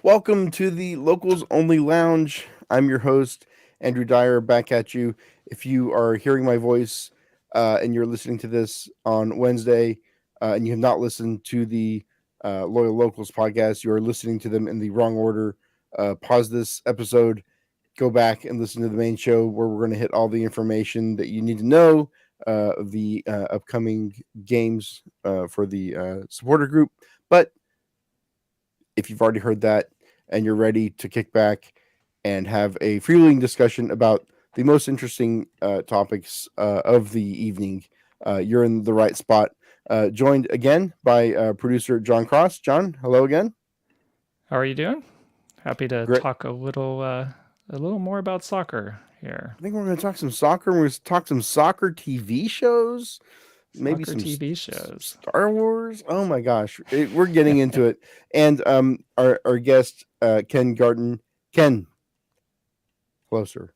Welcome to the Locals Only Lounge. I'm your host, Andrew Dyer, back at you. If you are hearing my voice and you're listening to this on Wednesday and you have not listened to the Loyal Locals podcast, you are listening to them in the wrong order. Pause this episode, go back and listen to the main show where we're going to hit all the information that you need to know of the upcoming games for the supporter group. But if you've already heard that and you're ready to kick back and have a freewheeling discussion about the most interesting topics of the evening, you're in the right spot. Joined again by producer John Cross. John, hello again. How are you doing? Happy to Great. talk a little more about soccer here. I think we're going to talk some soccer. We're going to talk some soccer TV shows, maybe Soccer some TV shows. Star Wars. Oh my gosh, we're getting into it. And our guest Ken Gartin. Ken, hello, sir.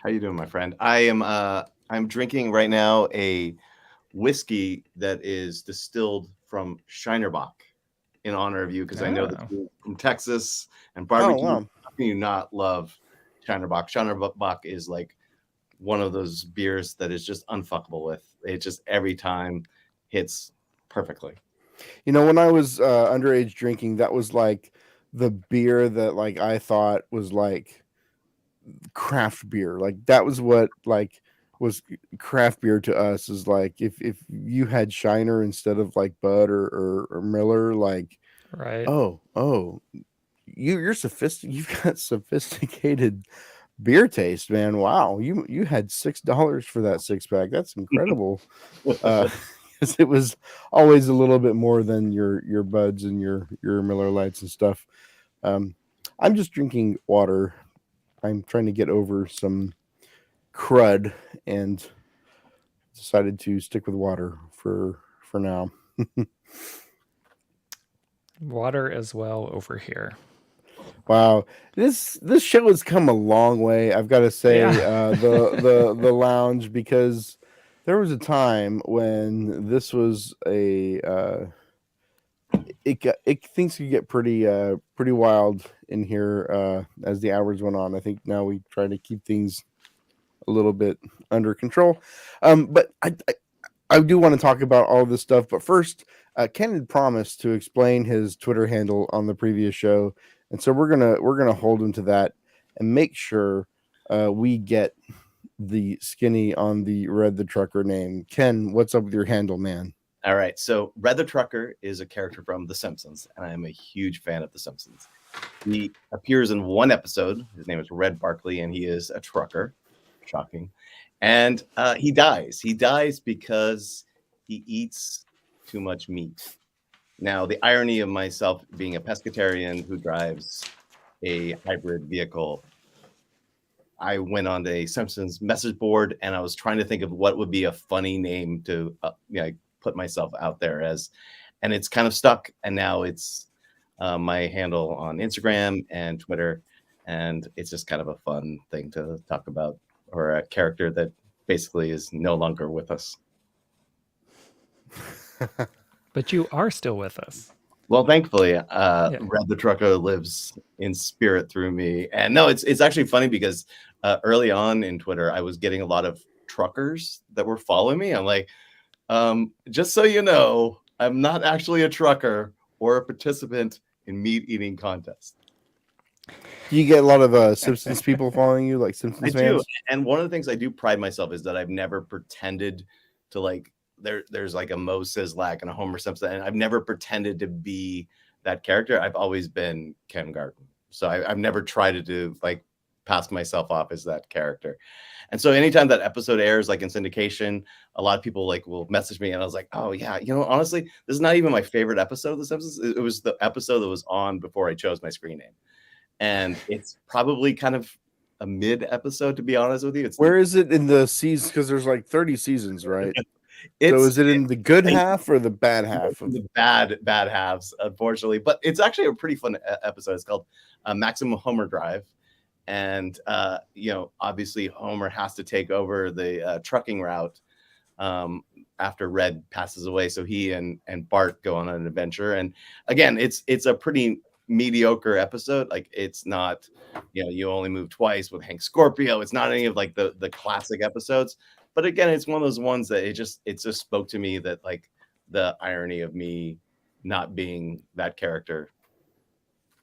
How you doing, my friend? I'm drinking right now a whiskey that is distilled from Shinerbach in honor of you because I know that you're from Texas and barbecue. Oh, wow. How can you not love Shinerbach? Shinerbach is like one of those beers that is just unfuckable with. It just every time hits perfectly. You know, when I was underage drinking, that was like the beer that like I thought was like craft beer. Like that was what like was craft beer to us, is like if you had Shiner instead of like Bud or Miller, like Right. oh you're sophisticated. You've got sophisticated beer taste, man. Wow, you had $6 for that six pack. That's incredible. 'Cause it was always a little bit more than your Buds and your Miller Lights and stuff. I'm just drinking water. I'm trying to get over some crud and decided to stick with water for now. Water as well over here. Wow, this show has come a long way. I've got to say, Yeah. the lounge, because there was a time when this was a things could get pretty wild in here as the hours went on. I think now we try to keep things a little bit under control. But I do want to talk about all this stuff. But first, Ken had promised to explain his Twitter handle on the previous show, and so we're gonna hold him to that and make sure we get the skinny on the Red the Trucker name. Ken, what's up with your handle, man? All right. So Red the Trucker is a character from The Simpsons, and I am a huge fan of The Simpsons. He appears in one episode. His name is Red Barkley, and he is a trucker. Shocking. And he dies. He dies because he eats too much meat. Now, the irony of myself being a pescatarian who drives a hybrid vehicle, I went on the Simpsons message board and I was trying to think of what would be a funny name to put myself out there as, and it's kind of stuck. And now it's my handle on Instagram and Twitter, and it's just kind of a fun thing to talk about, or a character that basically is no longer with us. But you are still with us. Well, thankfully, Red the Trucker lives in spirit through me. And no, it's actually funny because early on in Twitter, I was getting a lot of truckers that were following me. I'm like, just so you know, I'm not actually a trucker or a participant in meat eating contest. Do you get a lot of Simpsons people following you, like Simpsons I fans? do. And one of the things I do pride myself is that I've never pretended to like, there's like a Mo Sizlak and a Homer Simpson, and I've never pretended to be that character. I've always been Ken Gartin. So I've never tried to do like pass myself off as that character. And so anytime that episode airs, like in syndication, a lot of people like will message me, and I was like, oh yeah, honestly, this is not even my favorite episode of The Simpsons. It was the episode that was on before I chose my screen name. And it's probably kind of a mid episode, to be honest with you. Where is it in the season? Because there's like 30 seasons, right? So is it in the good half or the bad half? The bad halves, unfortunately. But it's actually a pretty fun episode. It's called Maximum Homer Drive. And, obviously Homer has to take over the trucking route after Red passes away. So he and Bart go on an adventure. And again, it's a pretty mediocre episode. Like it's not, You Only Move Twice with Hank Scorpio. It's not any of like the classic episodes. But again, it's one of those ones that it just spoke to me, that like the irony of me not being that character.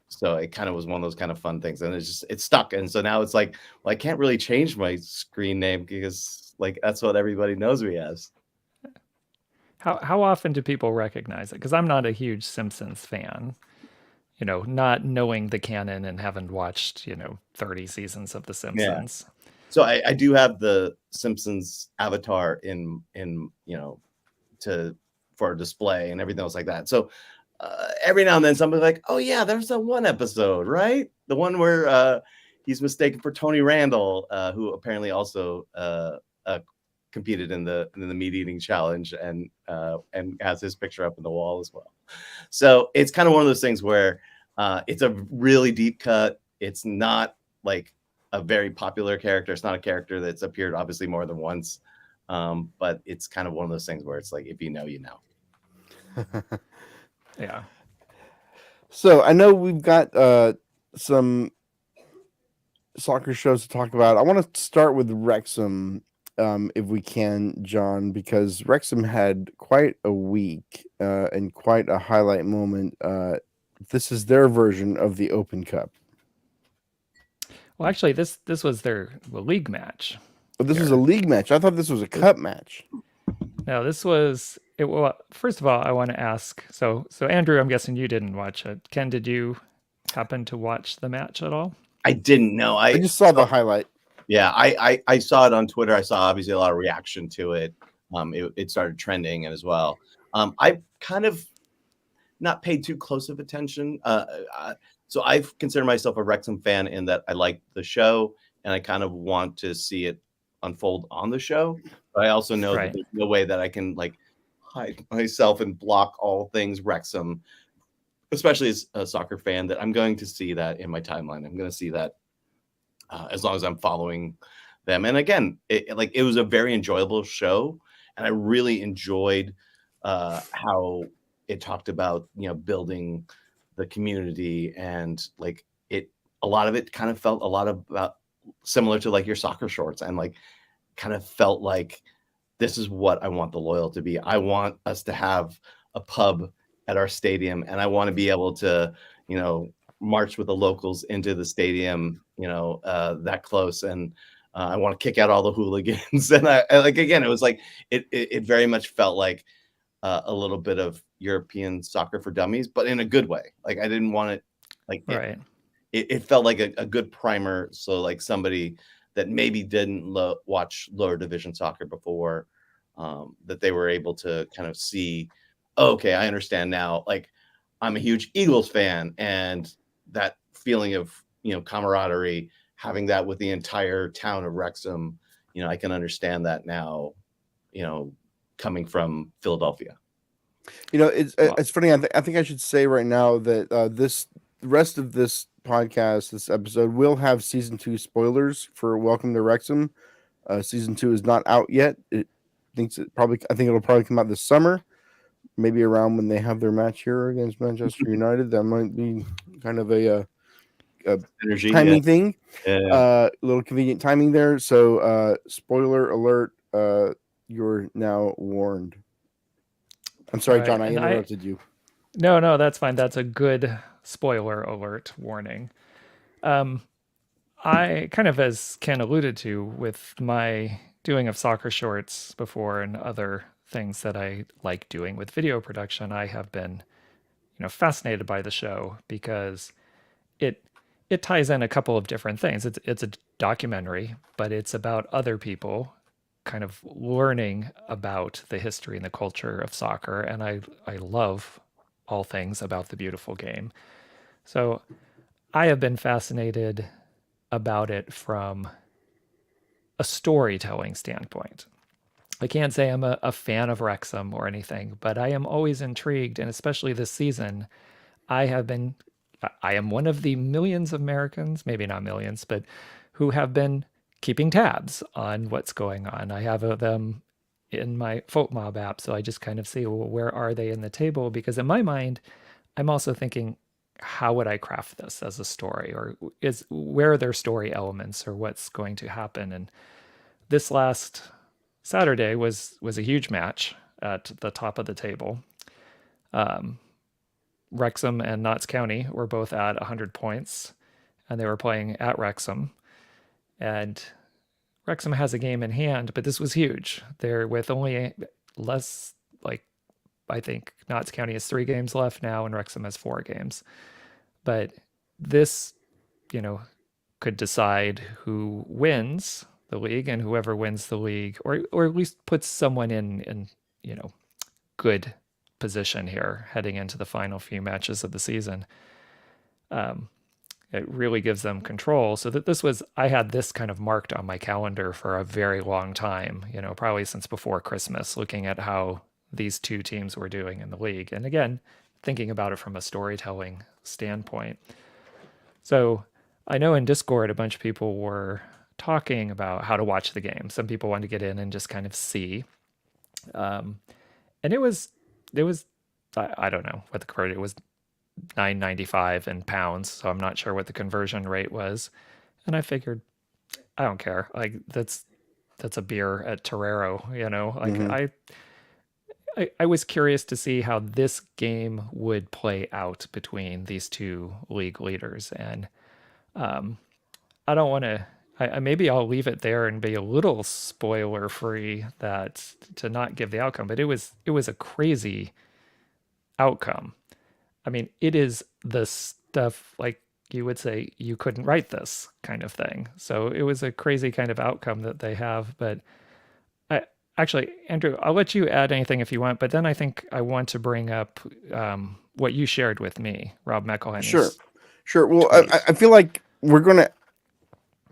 So it kind of was one of those kind of fun things, and it stuck. And so now it's like, well, I can't really change my screen name because like that's what everybody knows me as. How often do people recognize it? Because I'm not a huge Simpsons fan. Not knowing the canon and having watched 30 seasons of The Yeah. Simpsons. So I do have the Simpsons avatar for display and everything else like that. So every now and then somebody's like, oh yeah, there's that one episode, right? The one where he's mistaken for Tony Randall, who apparently also competed in the meat eating challenge and has his picture up in the wall as well. So it's kind of one of those things where it's a really deep cut. It's not like a very popular character. It's not a character that's appeared obviously more than once. But it's kind of one of those things where it's like, if you know, you know. Yeah. So I know we've got some soccer shows to talk about. I want to start with Wrexham, if we can, John, because Wrexham had quite a week and quite a highlight moment. This is their version of the Open Cup. Well, actually, this was their league match. But this was a league match. I thought this was a cup match. No, this was it. Well, first of all, I want to ask. So Andrew, I'm guessing you didn't watch it. Ken, did you happen to watch the match at all? I didn't know. I just saw the highlight. Yeah, I saw it on Twitter. I saw obviously a lot of reaction to it. It started trending as well. I kind of not paid too close of attention. So I consider myself a Wrexham fan in that I like the show and I kind of want to see it unfold on the show. But I also know that there's no way that I can like hide myself and block all things Wrexham, especially as a soccer fan, that I'm going to see that in my timeline. I'm going to see that as long as I'm following them. And again, it was a very enjoyable show, and I really enjoyed how it talked about building the community, and like a lot of it kind of felt a lot about similar to like your soccer shorts, and like kind of felt like this is what I want the Loyal to be. I want us to have a pub at our stadium, and I want to be able to march with the locals into the stadium, that close, and I want to kick out all the hooligans. And I like, again, it was like it very much felt like a little bit of European soccer for dummies, but in a good way. Like I didn't want it like it felt like a good primer. So like somebody that maybe didn't watch lower division soccer before, that they were able to kind of see, okay, I understand now. Like I'm a huge Eagles fan, and that feeling of camaraderie, having that with the entire town of Wrexham, I can understand that now, coming from Philadelphia. It's funny. I think I should say right now that the rest of this podcast, this episode, will have season 2 spoilers for Welcome to Wrexham. Season 2 is not out yet. I think it'll probably come out this summer, maybe around when they have their match here against Manchester United. That might be kind of a timing thing. A little convenient timing there. So spoiler alert, you're now warned. I'm sorry, John, I interrupted you. No, that's fine. That's a good spoiler alert warning. I kind of, as Ken alluded to, with my doing of soccer shorts before and other things that I like doing with video production, I have been, fascinated by the show because it ties in a couple of different things. It's a documentary, but it's about other people kind of learning about the history and the culture of soccer, and I love all things about the beautiful game. So I have been fascinated about it from a storytelling standpoint. I can't say I'm a fan of Wrexham or anything, but I am always intrigued, and especially this season, I am one of the millions of Americans, maybe not millions, but who have been keeping tabs on what's going on. I have them in my FootMob app, so I just kind of see, well, where are they in the table? Because in my mind, I'm also thinking, how would I craft this as a story, or where are their story elements, or what's going to happen? And this last Saturday was a huge match at the top of the table. Wrexham and Notts County were both at 100 points, and they were playing at Wrexham. And Wrexham has a game in hand, but this was huge. They're with only less, like, I think Notts County has 3 games left now, and Wrexham has 4 games. But this, you know, could decide who wins the league, and whoever wins the league, or at least puts someone in good position here heading into the final few matches of the season. It really gives them control. So that I had this kind of marked on my calendar for a very long time, probably since before Christmas, looking at how these 2 teams were doing in the league. And again, thinking about it from a storytelling standpoint. So I know in Discord, a bunch of people were talking about how to watch the game. Some people wanted to get in and just kind of see. And it was, I don't know what the conversion, it was $9.95 in pounds. So I'm not sure what the conversion rate was. And I figured, I don't care. Like that's a beer at Torero, like I was curious to see how this game would play out between these 2 league leaders. And I don't want to, maybe I'll leave it there and be a little spoiler free, that to not give the outcome, but it was a crazy outcome. I mean, it is the stuff, like you would say you couldn't write this kind of thing. So it was a crazy kind of outcome that they have. But actually, Andrew, I'll let you add anything if you want, but then I think I want to bring up what you shared with me, Rob McElhenney's. Sure. Well, I feel like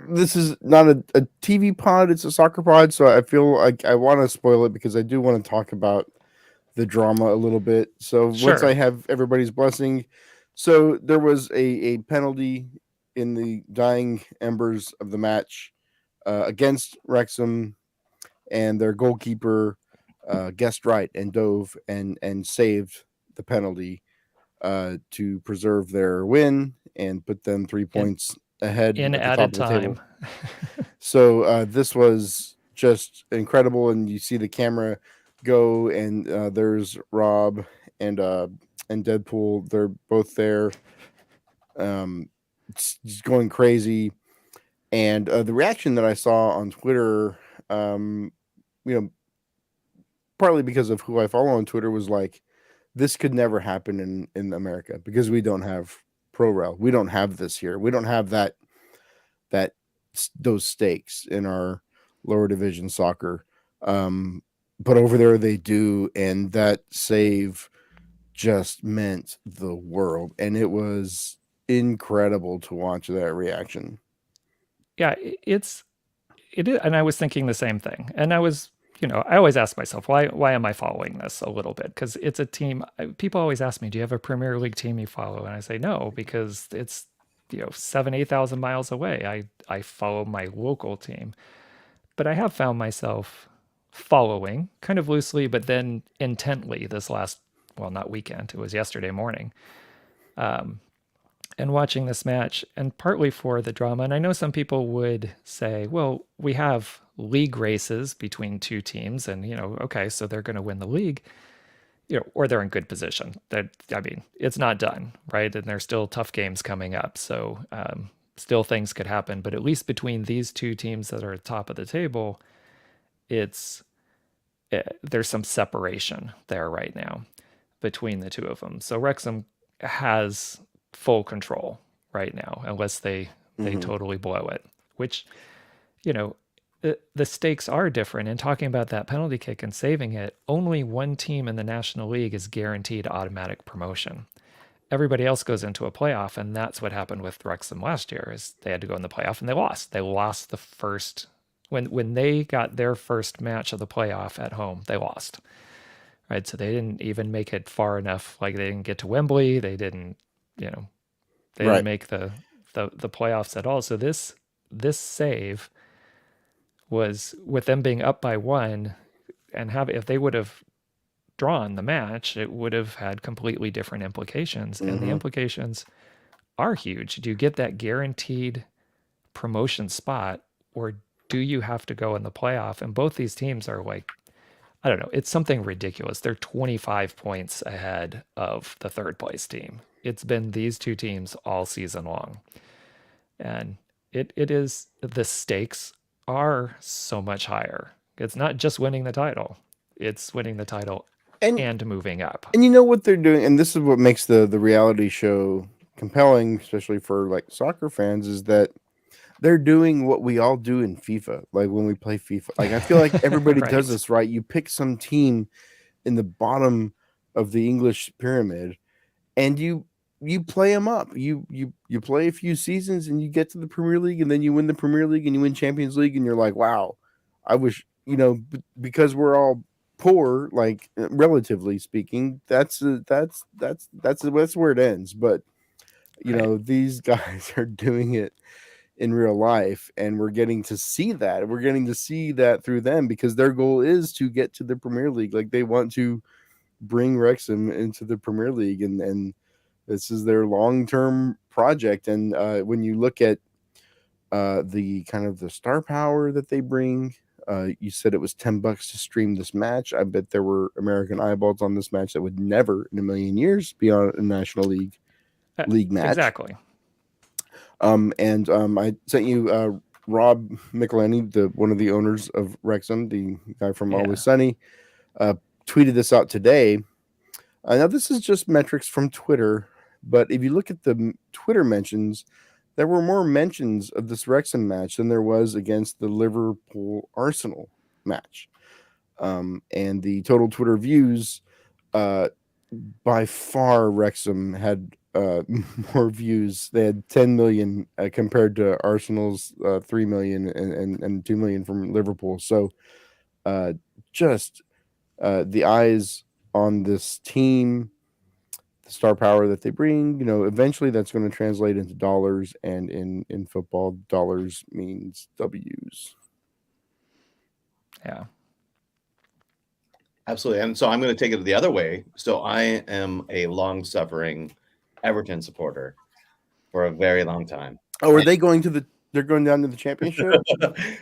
this is not a TV pod, it's a soccer pod, so I feel like I want to spoil it because I do want to talk about the drama a little bit. So once I have everybody's blessing, so there was a penalty in the dying embers of the match against Wrexham, and their goalkeeper guessed right and dove and saved the penalty to preserve their win and put them 3 points ahead in at the added top of the table. time. So this was just incredible, and you see the camera go, and there's Rob and Deadpool. They're both there, it's going crazy. And the reaction that I saw on Twitter, partly because of who I follow on Twitter, was like, this could never happen in America because we don't have pro rel. We don't have this here. We don't have those stakes in our lower division soccer. But over there they do, and that save just meant the world, and it was incredible to watch that reaction. Yeah, it is, and I was thinking the same thing. And I was, I always ask myself, why am I following this a little bit? Because it's a team. People always ask me, do you have a Premier League team you follow? And I say no, because it's 7,000-8,000 miles away. I follow my local team, but I have found myself following kind of loosely, but then intently this last, well, not weekend, it was yesterday morning, and watching this match, and partly for the drama. And I know some people would say, well, we have league races between 2 teams, and okay, so they're going to win the league, or they're in good position. That, I mean, it's not done, right? And there's still tough games coming up, so still things could happen. But at least between these 2 teams that are at the top of the table, there's some separation there right now between the 2 of them. So Wrexham has full control right now, unless they totally blow it, which, the stakes are different. And talking about that penalty kick and saving it, only 1 team in the National League is guaranteed automatic promotion. Everybody else goes into a playoff, and that's what happened with Wrexham last year. Is they had to go in the playoff and they lost. They lost the first, when they got their first match of the playoff at home, they lost. Right, so they didn't even make it far enough. Like, they didn't get to Wembley. They didn't, didn't make the playoffs at all. So this save was, with them being up by 1, and if they would have drawn the match, it would have had completely different implications. And the Mm-hmm. implications are huge. Do you get that guaranteed promotion spot, or do you have to go in the playoff? And both these teams are like, I don't know, it's something ridiculous. They're 25 points ahead of the third place team. It's been these two teams all season long. And it is, the stakes are so much higher. It's not just winning the title, it's winning the title And and moving up. and you know what they're doing, and this is what makes the reality show compelling, especially for like soccer fans, is that they're doing what we all do in FIFA. Like when we play FIFA, like I feel like everybody does Right. this, right? You pick some team in the bottom of the English pyramid, and you play them up. You play a few seasons, and you get to the Premier League, and then you win the Premier League, and you win Champions League, and you're like, wow, I wish because we're all poor, like relatively speaking. That's where it ends. But Right. these guys are doing it in real life, and we're getting to see that. We're getting to see that through them because their goal is to get to the Premier League. Like they want to bring Wrexham into the Premier League, and this is their long-term project. And when you look at the kind of the star power that they bring, you said it was $10 to stream this match. I bet there were American eyeballs on this match that would never in a million years be on a National League match. Exactly. And I sent you Rob Michelini, one of the owners of Wrexham, the guy from Yeah. Always Sunny, tweeted this out today. Now, this is just metrics from Twitter, but if you look at the Twitter mentions, there were more mentions of this Wrexham match than there was against the Liverpool Arsenal match. And the total Twitter views, by far, Wrexham had more views. They had 10 million compared to Arsenal's 3 million and 2 million from Liverpool. So just the eyes on this team, the star power that they bring, eventually that's going to translate into dollars, and in football, dollars means W's. Yeah. Absolutely. And so I'm going to take it the other way. So I am a long-suffering Everton supporter for a very long time. Oh, are they going they're going down to the championship?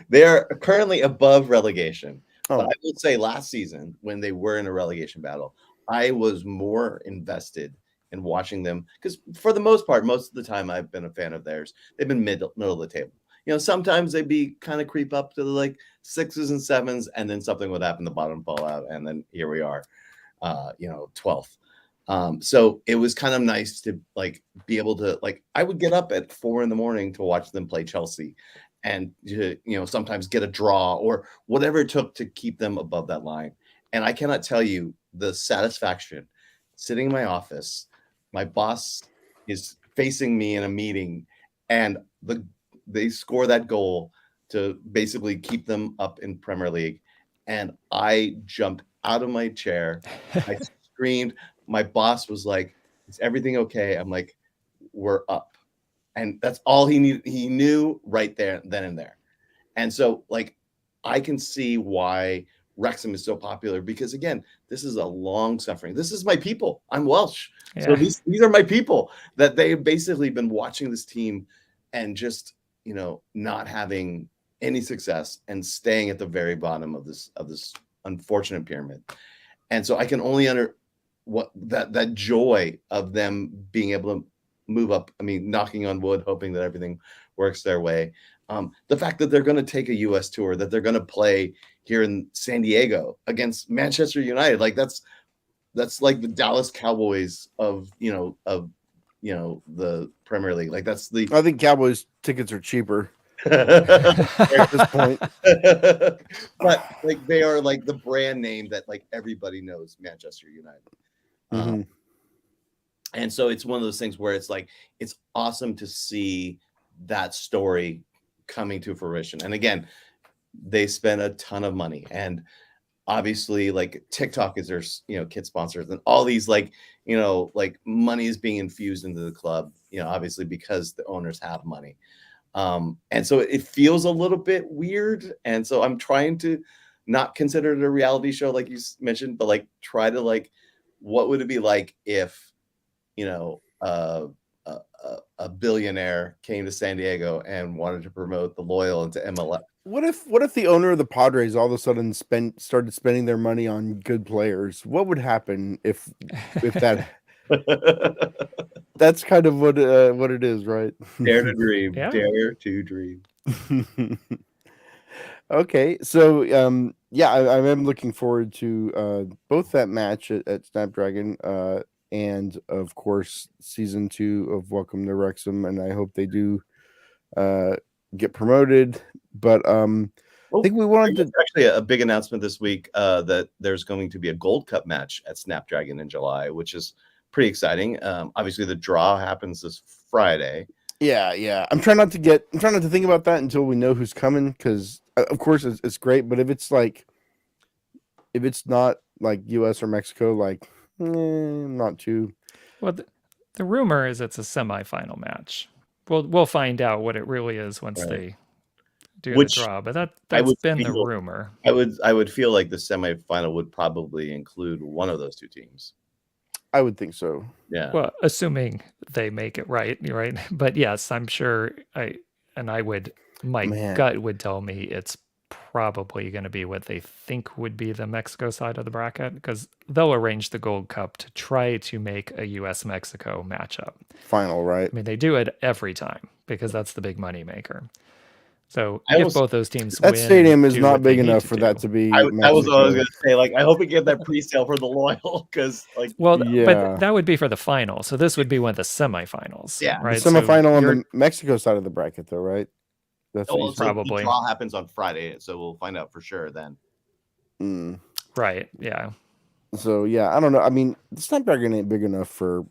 They're currently above relegation. Oh. But I would say last season, when they were in a relegation battle, I was more invested in watching them because for the most part, most of the time I've been a fan of theirs. They've been middle of the table. Sometimes they'd be kind of creep up to the like 6s and 7s, and then something would happen, the bottom fall out, and then here we are, 12th. So it was kind of nice to like be able to I would get up at 4 a.m. to watch them play Chelsea, and sometimes get a draw or whatever it took to keep them above that line. And I cannot tell you the satisfaction sitting in my office. My boss is facing me in a meeting, and they score that goal to basically keep them up in Premier League. And I jumped out of my chair. I screamed. My boss was like, "Is everything okay?" I'm like, "We're up." And that's all he needed. He knew right there, then and there. And so I can see why Wrexham is so popular because, again, this is a long suffering. This is my people. I'm Welsh. Yeah. So these are my people that they've basically been watching this team and just, not having any success and staying at the very bottom of this unfortunate pyramid. And so I can only what that joy of them being able to move up. I mean, knocking on wood, hoping that everything works their way. The fact that they're going to take a U.S. tour, that they're going to play here in San Diego against Manchester United, that's like the Dallas Cowboys of the Premier League. I think Cowboys tickets are cheaper at this point. But they are the brand name that everybody knows, Manchester United. Mm-hmm. And so it's one of those things where it's it's awesome to see that story coming to fruition. And again, they spend a ton of money, and obviously TikTok is their kit sponsors, and all these money is being infused into the club, obviously because the owners have money. And so it feels a little bit weird. And so I'm trying to not consider it a reality show like you mentioned, but like try to like, what would it be like if, you know, a billionaire came to San Diego and wanted to promote the Loyal into MLS? What if the owner of the Padres all of a sudden started spending their money on good players? What would happen if that? That's kind of what it is, right? Dare to dream. Yeah. Dare to dream. Okay, so yeah, I am looking forward to both that match at Snapdragon, and of course season 2 of Welcome to Wrexham, and I hope they do get promoted. But I think we wanted to actually a big announcement this week that there's going to be a Gold Cup match at Snapdragon in July, which is pretty exciting. Obviously, the draw happens this Friday. Yeah. I'm trying not to think about that until we know who's coming, because of course it's great, but if it's not like U.S. or Mexico, like not too. Well, the rumor is it's a semifinal match. We'll find out what it really is once they do the draw. But that's been the rumor. I would feel like the semifinal would probably include one of those two teams. I would think so. Yeah. Well, assuming they make it right. But yes, I'm sure my gut would tell me it's probably going to be what they think would be the Mexico side of the bracket, because they'll arrange the Gold Cup to try to make a U.S.-Mexico matchup. Final, right? I mean, they do it every time because that's the big money maker. So if both those teams win, that stadium is not big enough for that to be. I was always going to say, like, I hope we get that pre-sale for the Loyal, because, like, but that would be for the final. So this would be one of the semifinals. Yeah, right. The semifinal on the Mexico side of the bracket, though, right? That's what probably. The draw happens on Friday, so we'll find out for sure then. Right. Yeah. So yeah, I don't know. I mean, the Snapdragon ain't big enough for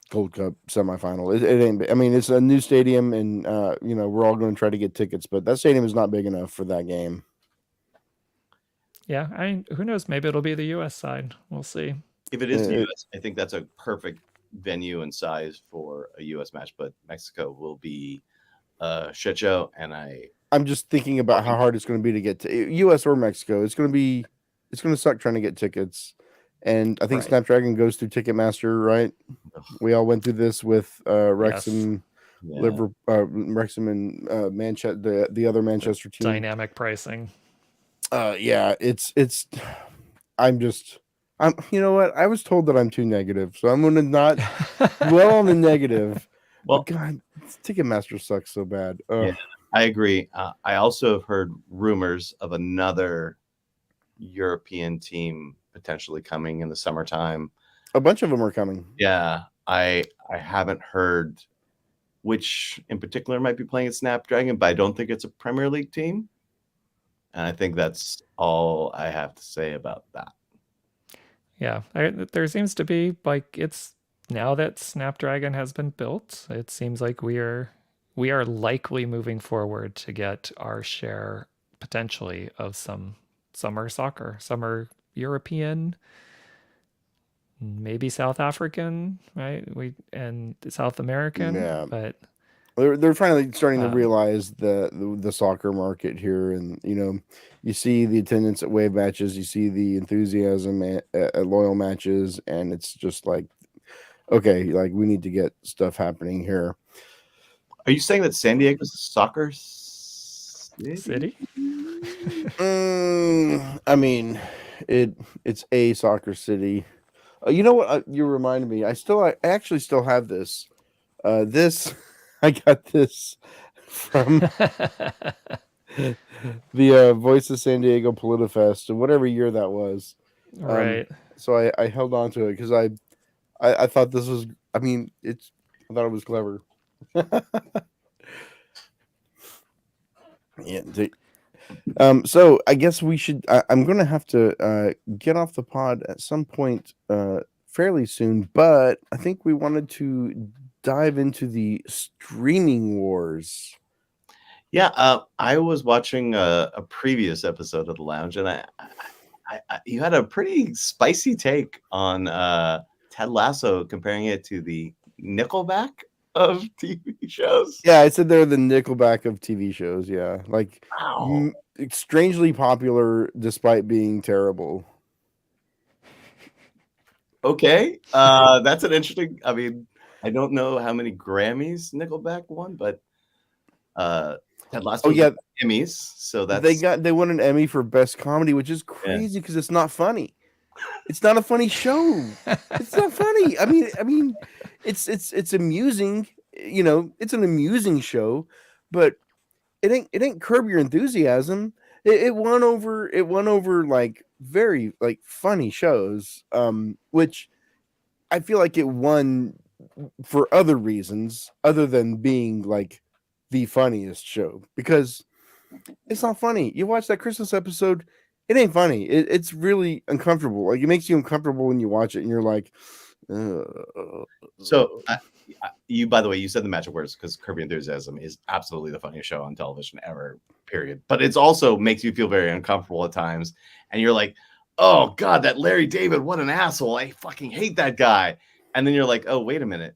Gold Cup semifinal. It ain't. I mean, it's a new stadium, and we're all going to try to get tickets, but that stadium is not big enough for that game. Yeah, who knows? Maybe it'll be the U.S. side. We'll see. If it is the U.S., I think that's a perfect venue and size for a U.S. match. But Mexico will be a shit show, and I'm just thinking about how hard it's going to be to get to U.S. or Mexico. It's going to suck trying to get tickets. And I think Snapdragon goes through Ticketmaster, right? We all went through this with Wrexham, Wrexham and Manchester, the other Manchester team. Dynamic pricing. Yeah, it's. You know what? I was told that I'm too negative, so I'm going to not dwell on the negative. Well, God, Ticketmaster sucks so bad. Yeah, I agree. I also have heard rumors of another European team potentially coming in the summertime. A bunch of them are coming. Yeah, I haven't heard which in particular might be playing at Snapdragon, but I don't think it's a Premier League team. And I think that's all I have to say about that. Yeah, there seems to be, like, it's now that Snapdragon has been built, it seems like we are likely moving forward to get our share potentially of some summer soccer, summer European, maybe South African, right? And South American. Yeah, but they're finally starting to realize the soccer market here, and you see the attendance at Wave matches, you see the enthusiasm at Loyal matches, and it's just like, okay, like we need to get stuff happening here. Are you saying that San Diego is a soccer city? I mean, it's a soccer city. You know what? You reminded me. I actually still have this. I got this from the Voice of San Diego PolitiFest, whatever year that was. Right. So I held on to it because I thought this was. I mean, I thought it was clever. Yeah. So I guess we should. I'm going to have to get off the pod at some point fairly soon, but I think we wanted to dive into the streaming wars. Yeah, I was watching a previous episode of The Lounge, and you had a pretty spicy take on Ted Lasso, comparing it to the Nickelback of TV shows. Yeah, I said they're the Nickelback of TV shows. Yeah, like Wow. strangely popular despite being terrible. Okay. That's an interesting. I mean, I don't know how many Grammys Nickelback won, but Ted Oh Lasso's yeah, Emmys, so that's they won an Emmy for best comedy, which is yeah. crazy because it's not funny. It's not a funny show. It's not funny. I mean, it's amusing. You know, it's an amusing show, but it ain't Curb Your Enthusiasm. It won over like very like funny shows, which I feel like it won for other reasons other than being like the funniest show because it's not funny. You watch that Christmas episode, it ain't funny. It's really uncomfortable. Like it makes you uncomfortable when you watch it, and you're like, So you, by the way, you said the magic words because Curb Your Enthusiasm is absolutely the funniest show on television ever. Period. But it's also makes you feel very uncomfortable at times, and you're like, oh God, that Larry David, what an asshole! I fucking hate that guy. And then you're like, oh wait a minute,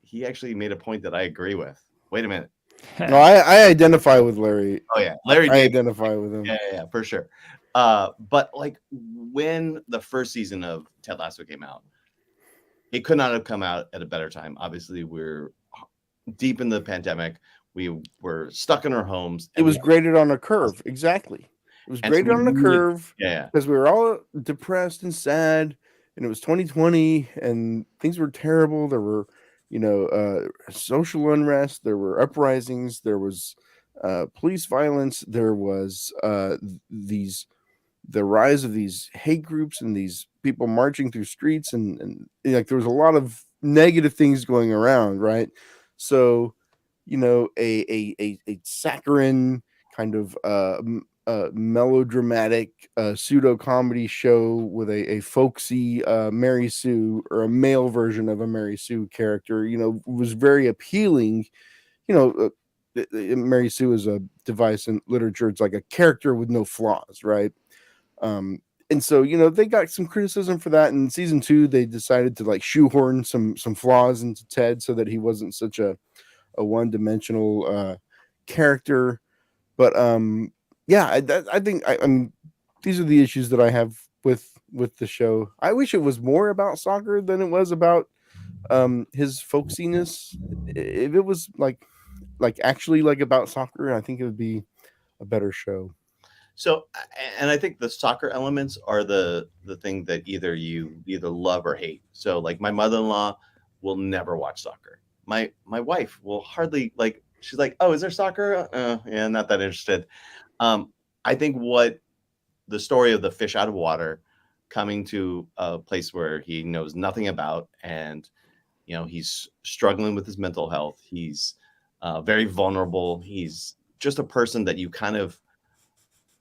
he actually made a point that I agree with. Wait a minute. No, I identify with Larry. Oh yeah, Larry I David. identify with him. Yeah, for sure. But like when the first season of Ted Lasso came out, it could not have come out at a better time. Obviously, we're deep in the pandemic. We were stuck in our homes. It was graded on a curve. Exactly. It was And so graded on a curve yeah. because we were all depressed and sad, and it was 2020, and things were terrible. There were, social unrest. There were uprisings. There was police violence. There was the rise of these hate groups and these people marching through streets, and like there was a lot of negative things going around, right? So, a saccharine kind of melodramatic pseudo comedy show with a folksy Mary Sue, or a male version of a Mary Sue character, was very appealing. You know, Mary Sue is a device in literature. It's like a character with no flaws, right? And so, they got some criticism for that. In season 2, they decided to like shoehorn some flaws into Ted so that he wasn't such a one-dimensional character. But yeah, I think I mean these are the issues that I have with the show. I wish it was more about soccer than it was about his folksiness. If it was like actually like about soccer, I think it would be a better show. So, and I think the soccer elements are the thing that either love or hate. So, like my mother-in-law will never watch soccer. My wife will hardly like. She's like, "Oh, is there soccer? Yeah, not that interested." I think what the story of the fish out of water coming to a place where he knows nothing about, and he's struggling with his mental health. He's very vulnerable. He's just a person that you kind of,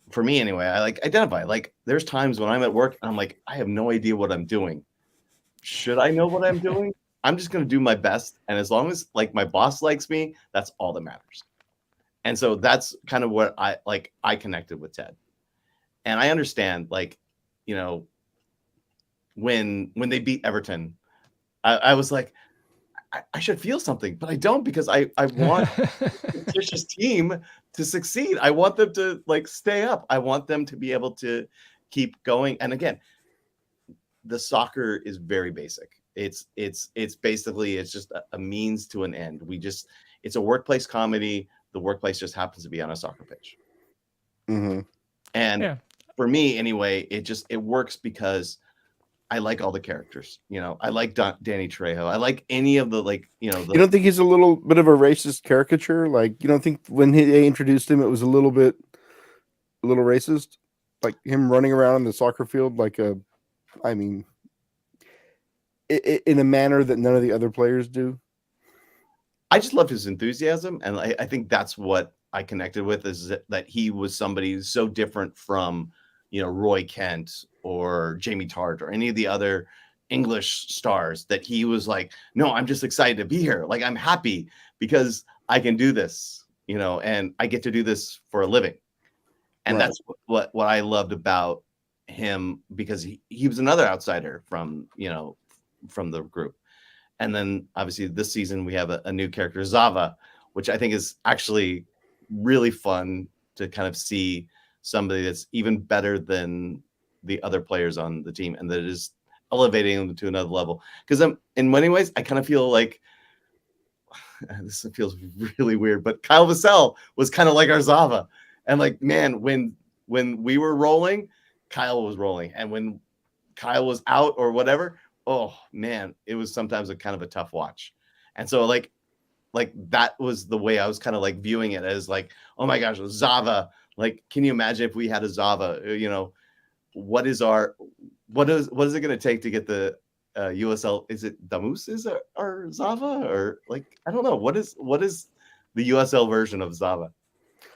for me anyway, I like identify. Like there's times when I'm at work and I'm like, I have no idea what I'm doing. Should I know what I'm doing? I'm just going to do my best. And as long as like my boss likes me, that's all that matters. And so that's kind of what I connected with Ted. And I understand, like, when they beat Everton, I was like, I should feel something, but I don't, because I want Tisha's team to succeed. I want them to like stay up. I want them to be able to keep going. And again, the soccer is very basic. It's basically, it's just a means to an end. It's a workplace comedy. The workplace just happens to be on a soccer pitch. Mm-hmm. And for me anyway, it works because I like all the characters. I like Danny Trejo. I like any of the You don't think he's a little bit of a racist caricature? Like, you don't think when they introduced him, it was a little racist? Like him running around in the soccer field, in a manner that none of the other players do. I just loved his enthusiasm, and I think that's what I connected with, is that he was somebody so different from, Roy Kent or Jamie Tart or any of the other English stars, that he was like, no, I'm just excited to be here. Like, I'm happy because I can do this, and I get to do this for a living. And Right. that's what I loved about him, because he was another outsider from the group. And then obviously this season we have a new character, Zava, which I think is actually really fun to kind of see somebody that's even better than the other players on the team, and that is elevating them to another level. Because in many ways, I kind of feel like this feels really weird, but Kyle Vassell was kind of like our Zava. And like, man, when we were rolling, Kyle was rolling. And when Kyle was out or whatever, oh man, it was sometimes a kind of a tough watch. And so like that was the way I was kind of like viewing it, as like, oh my gosh, Zava. Like, can you imagine if we had a Zava? You know, what is it going to take to get the USL? Is it Damus is our Zava, or like, I don't know, what is the USL version of Zava?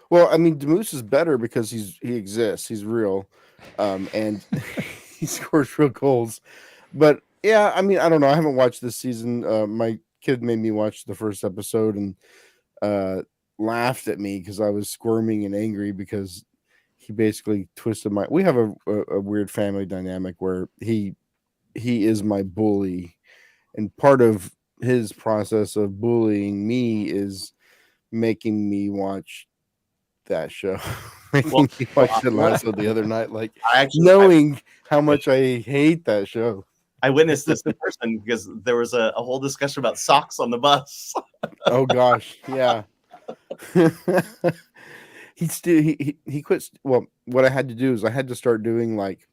Well, I mean, Demus is better because he exists. He's real, and he scores real goals. But yeah, I mean, I don't know. I haven't watched this season. My kid made me watch the first episode and laughed at me because I was squirming and angry because he basically twisted my. We have a weird family dynamic where he is my bully, and part of his process of bullying me is making me watch that show. Making me watch Ted Lasso the other night, like knowing how much I hate that show. I witnessed this in person because there was a whole discussion about socks on the bus. Oh gosh, yeah. He quit. Well, what I had to do is I had to start doing like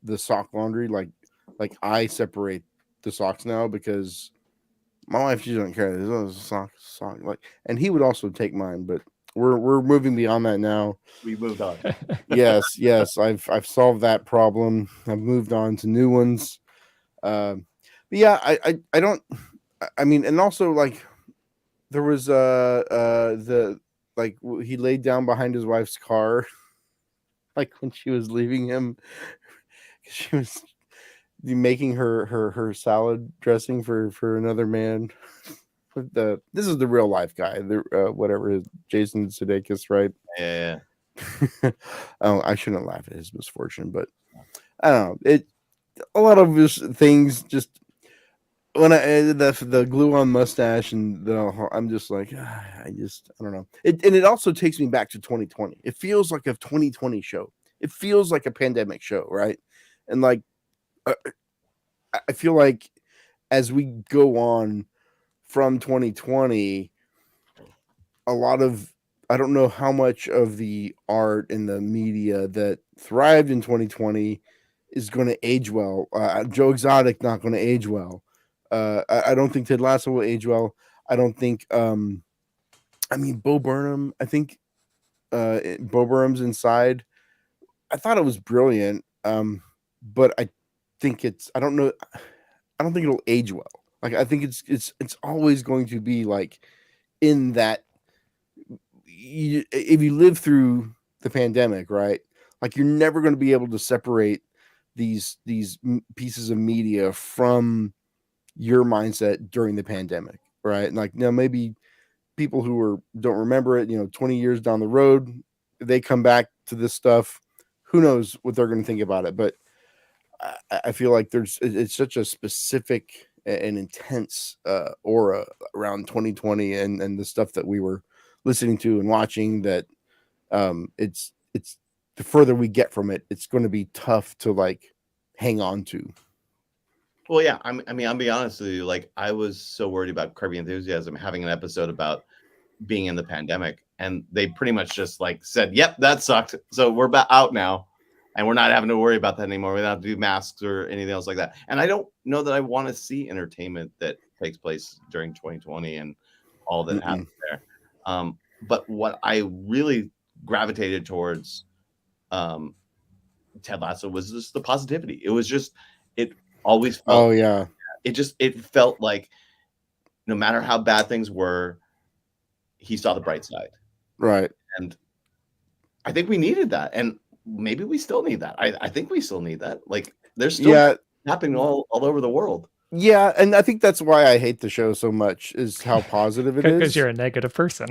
the sock laundry, like I separate the socks now because my wife, she doesn't care. There's a sock like, and he would also take mine, but we're moving beyond that now. We moved on. Yes, I've solved that problem. I've moved on to new ones. But yeah, I don't. I mean, and also like there was the like he laid down behind his wife's car, like when she was leaving him. She was making her salad dressing for another man. This is the real life guy, the whatever is Jason Sudeikis, right? Yeah. Oh, I shouldn't laugh at his misfortune, but I don't know. It a lot of his things just when I the glue on mustache and I'm just like I don't know. It also takes me back to 2020. It feels like a 2020 show. It feels like a pandemic show, right? And like I feel like as we go on from 2020, a lot of I don't know how much of the art and the media that thrived in 2020 is going to age well. Joe Exotic not going to age well. I don't think Ted Lasso will age well. I don't think. I mean, Bo Burnham. I think Bo Burnham's Inside. I thought it was brilliant, but I think it's. I don't know. I don't think it'll age well. Like I think it's always going to be like in that. If you live through the pandemic, right? Like you're never going to be able to separate these pieces of media from your mindset during the pandemic, right? And like now maybe people who don't remember it, 20 years down the road, they come back to this stuff. Who knows what they're going to think about it? But I feel like it's such a specific and intense aura around 2020 and the stuff that we were listening to and watching that it's the further we get from it, it's going to be tough to like hang on to. Well, yeah, I mean, I'll be honest with you. Like, I was so worried about Curb Your Enthusiasm having an episode about being in the pandemic, and they pretty much just like said, "Yep, that sucked. So we're out now, and we're not having to worry about that anymore. We don't have to do masks or anything else like that." And I don't know that I want to see entertainment that takes place during 2020 and all that happened there. But what I really gravitated towards Ted Lasso was just the positivity. It was just it always felt it felt like no matter how bad things were, he saw the bright side, right? And I think we needed that, and maybe we still need that. I think we still need that. Like there's still happening all over the world. Yeah, and I think that's why I hate the show so much is how positive it is. Because you're a negative person.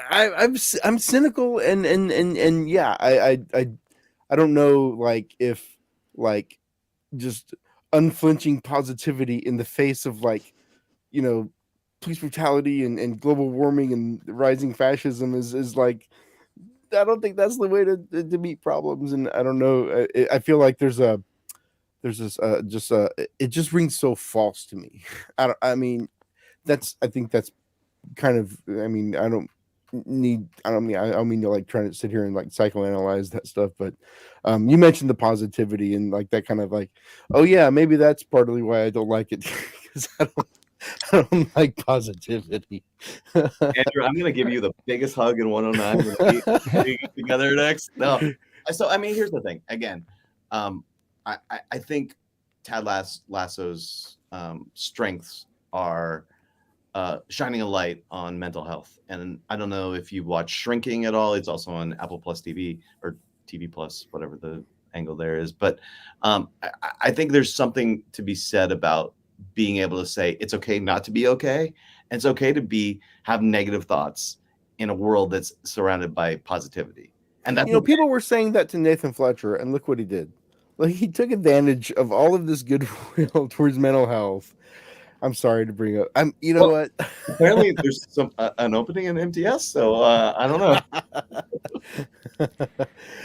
I'm cynical and yeah, I don't know like if like just unflinching positivity in the face of like, you know, police brutality and global warming and rising fascism is like, I don't think that's the way to meet problems. And I don't know. I feel like there's this just it just rings so false to me. I mean, I think that's kind of, I mean, I don't mean to like try to sit here and like psychoanalyze that stuff, but you mentioned the positivity and like that kind of like, oh yeah, maybe that's partly why I don't like it, because I don't like positivity. Andrew, I'm gonna give you the biggest hug in 109 when we get together next. No, so I mean, here's the thing. Again, I think Tad Lasso's strengths are shining a light on mental health. And I don't know if you watch Shrinking at all. It's also on Apple Plus TV or TV Plus, whatever the angle there is. But I think there's something to be said about being able to say it's okay not to be okay. And it's okay to have negative thoughts in a world that's surrounded by positivity. And that's, you know, people were saying that to Nathan Fletcher, and look what he did. Like, he took advantage of all of this goodwill towards mental health. I'm sorry to bring up. You know what? Apparently, there's an opening in MTS, so I don't know. All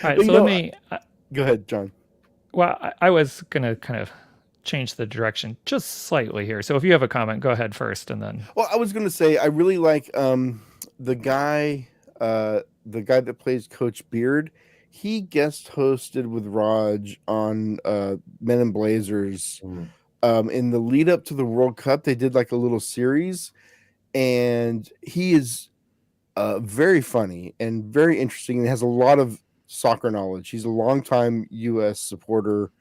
right, so let me. Go ahead, John. Well, I was gonna kind of change the direction just slightly here. So if you have a comment, go ahead first, and then. Well, I was gonna say I really like the guy that plays Coach Beard. He guest hosted with Raj on Men in Blazers. In the lead up to the World Cup, they did like a little series, and he is very funny and very interesting, and has a lot of soccer knowledge. He's a longtime U.S. supporter,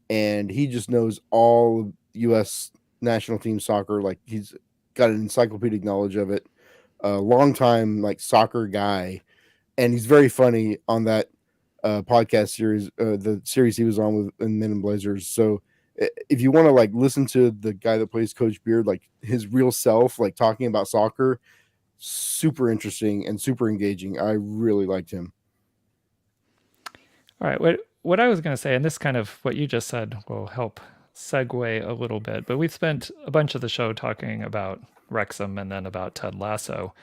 and he just knows all of U.S. national team soccer. Like, he's got an encyclopedic knowledge of it. A longtime like soccer guy, and he's very funny on that podcast series, the series he was on with in Men in Blazers. So if you want to like listen to the guy that plays Coach Beard, like his real self, like talking about soccer, super interesting and super engaging. I really liked him. All right, what I was going to say, and this kind of what you just said will help segue a little bit, but we've spent a bunch of the show talking about Wrexham and then about Ted Lasso,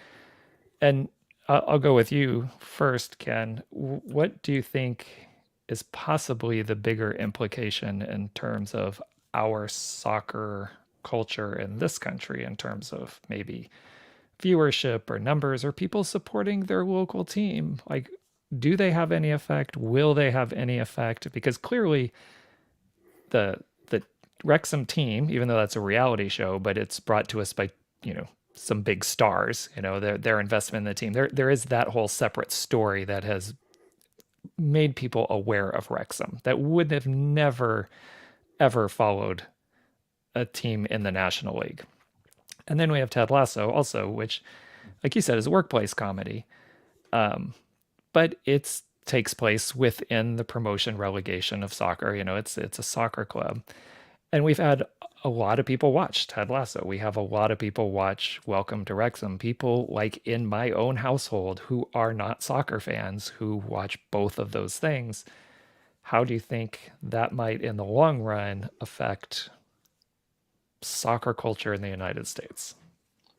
and I'll go with you first, Ken. What do you think is possibly the bigger implication in terms of our soccer culture in this country, in terms of maybe viewership or numbers or people supporting their local team? Like, do they have any effect? Will they have any effect? Because clearly the Wrexham team, even though that's a reality show, but it's brought to us by, some big stars, their investment in the team. There is that whole separate story that has made people aware of Wrexham that would have never ever followed a team in the National League. And then we have Ted Lasso also, which, like you said, is a workplace comedy. But it takes place within the promotion relegation of soccer. It's a soccer club. And we've had a lot of people watch Ted Lasso. We have a lot of people watch Welcome to Wrexham. People like in my own household who are not soccer fans who watch both of those things. How do you think that might, in the long run, affect soccer culture in the United States?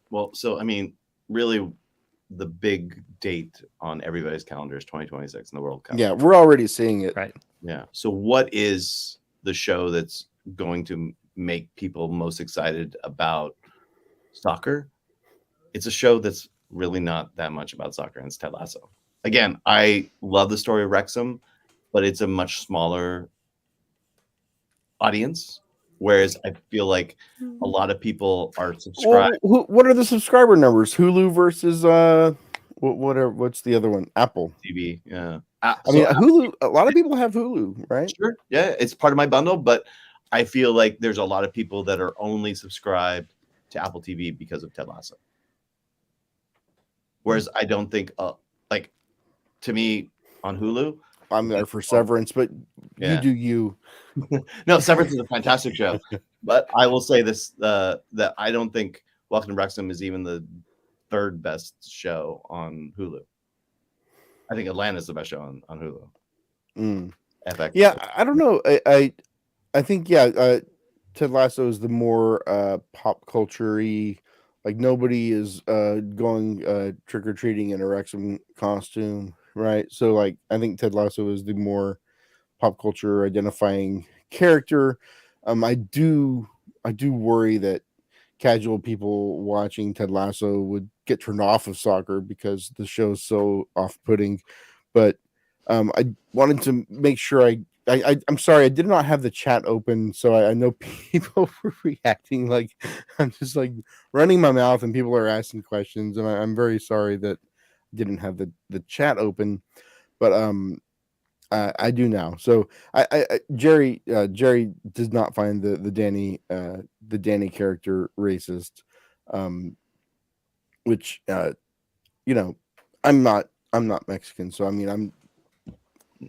Well, so, I mean, really, the big date on everybody's calendar is 2026 in the World Cup. Yeah, we're already seeing it. Right. Yeah. So what is the show that's going to make people most excited about soccer? It's a show that's really not that much about soccer, and it's Ted Lasso. Again, I love the story of Wrexham, but it's a much smaller audience. Whereas I feel like a lot of people are subscribed. Well, what are the subscriber numbers? Hulu versus what's the other one? Apple TV. Yeah. I mean, Hulu. A lot of people have Hulu, right? Sure. Yeah, it's part of my bundle, but I feel like there's a lot of people that are only subscribed to Apple TV because of Ted Lasso. Whereas I don't think, like, to me on Hulu, I'm there for Severance, but yeah. You do you. No, Severance is a fantastic show, but I will say this: that I don't think Welcome to Wrexham is even the third best show on Hulu. I think Atlanta is the best show on Hulu. Mm. FX. Yeah, I don't know. I think Ted Lasso is the more pop culture-y. Like nobody is going trick or treating in a Wrexham costume, right? So like I think Ted Lasso is the more pop culture identifying character. I do worry that casual people watching Ted Lasso would get turned off of soccer because the show's so off-putting. But I wanted to make sure I'm sorry, I did not have the chat open, so I know people were reacting like I'm just like running my mouth and people are asking questions, and I'm very sorry that I didn't have the chat open, but I do now. So Jerry does not find the Danny character racist, um, which you know I'm not Mexican, so I mean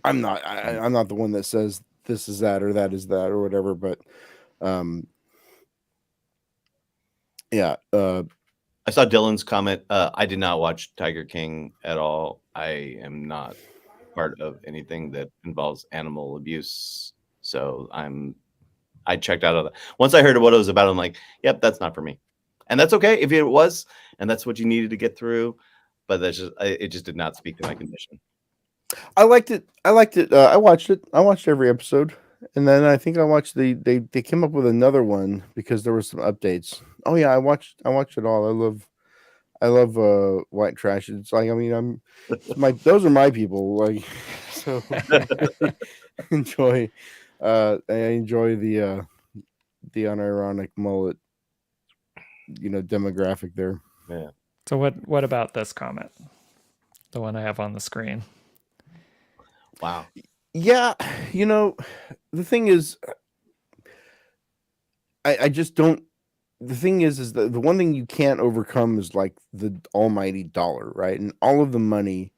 I'm not the one that says this is that or that is that or whatever, but um yeah I saw Dylan's comment. I did not watch Tiger King at all. I am not part of anything that involves animal abuse, so I checked out of that. Once I heard what it was about, I'm like, yep, that's not for me, and that's okay if it was, and that's what you needed to get through. But it just did not speak to my condition. I liked it. I watched it. I watched every episode, and then I think I watched they came up with another one because there were some updates. Oh yeah, I watched it all. I love white trash. It's like I mean those are my people. Like so I really enjoy I enjoy the unironic mullet demographic there. Yeah. So what about this comment? The one I have on the screen. Wow. Yeah, the thing is I just don't. The thing is the one thing you can't overcome is like the almighty dollar, right? And all of the money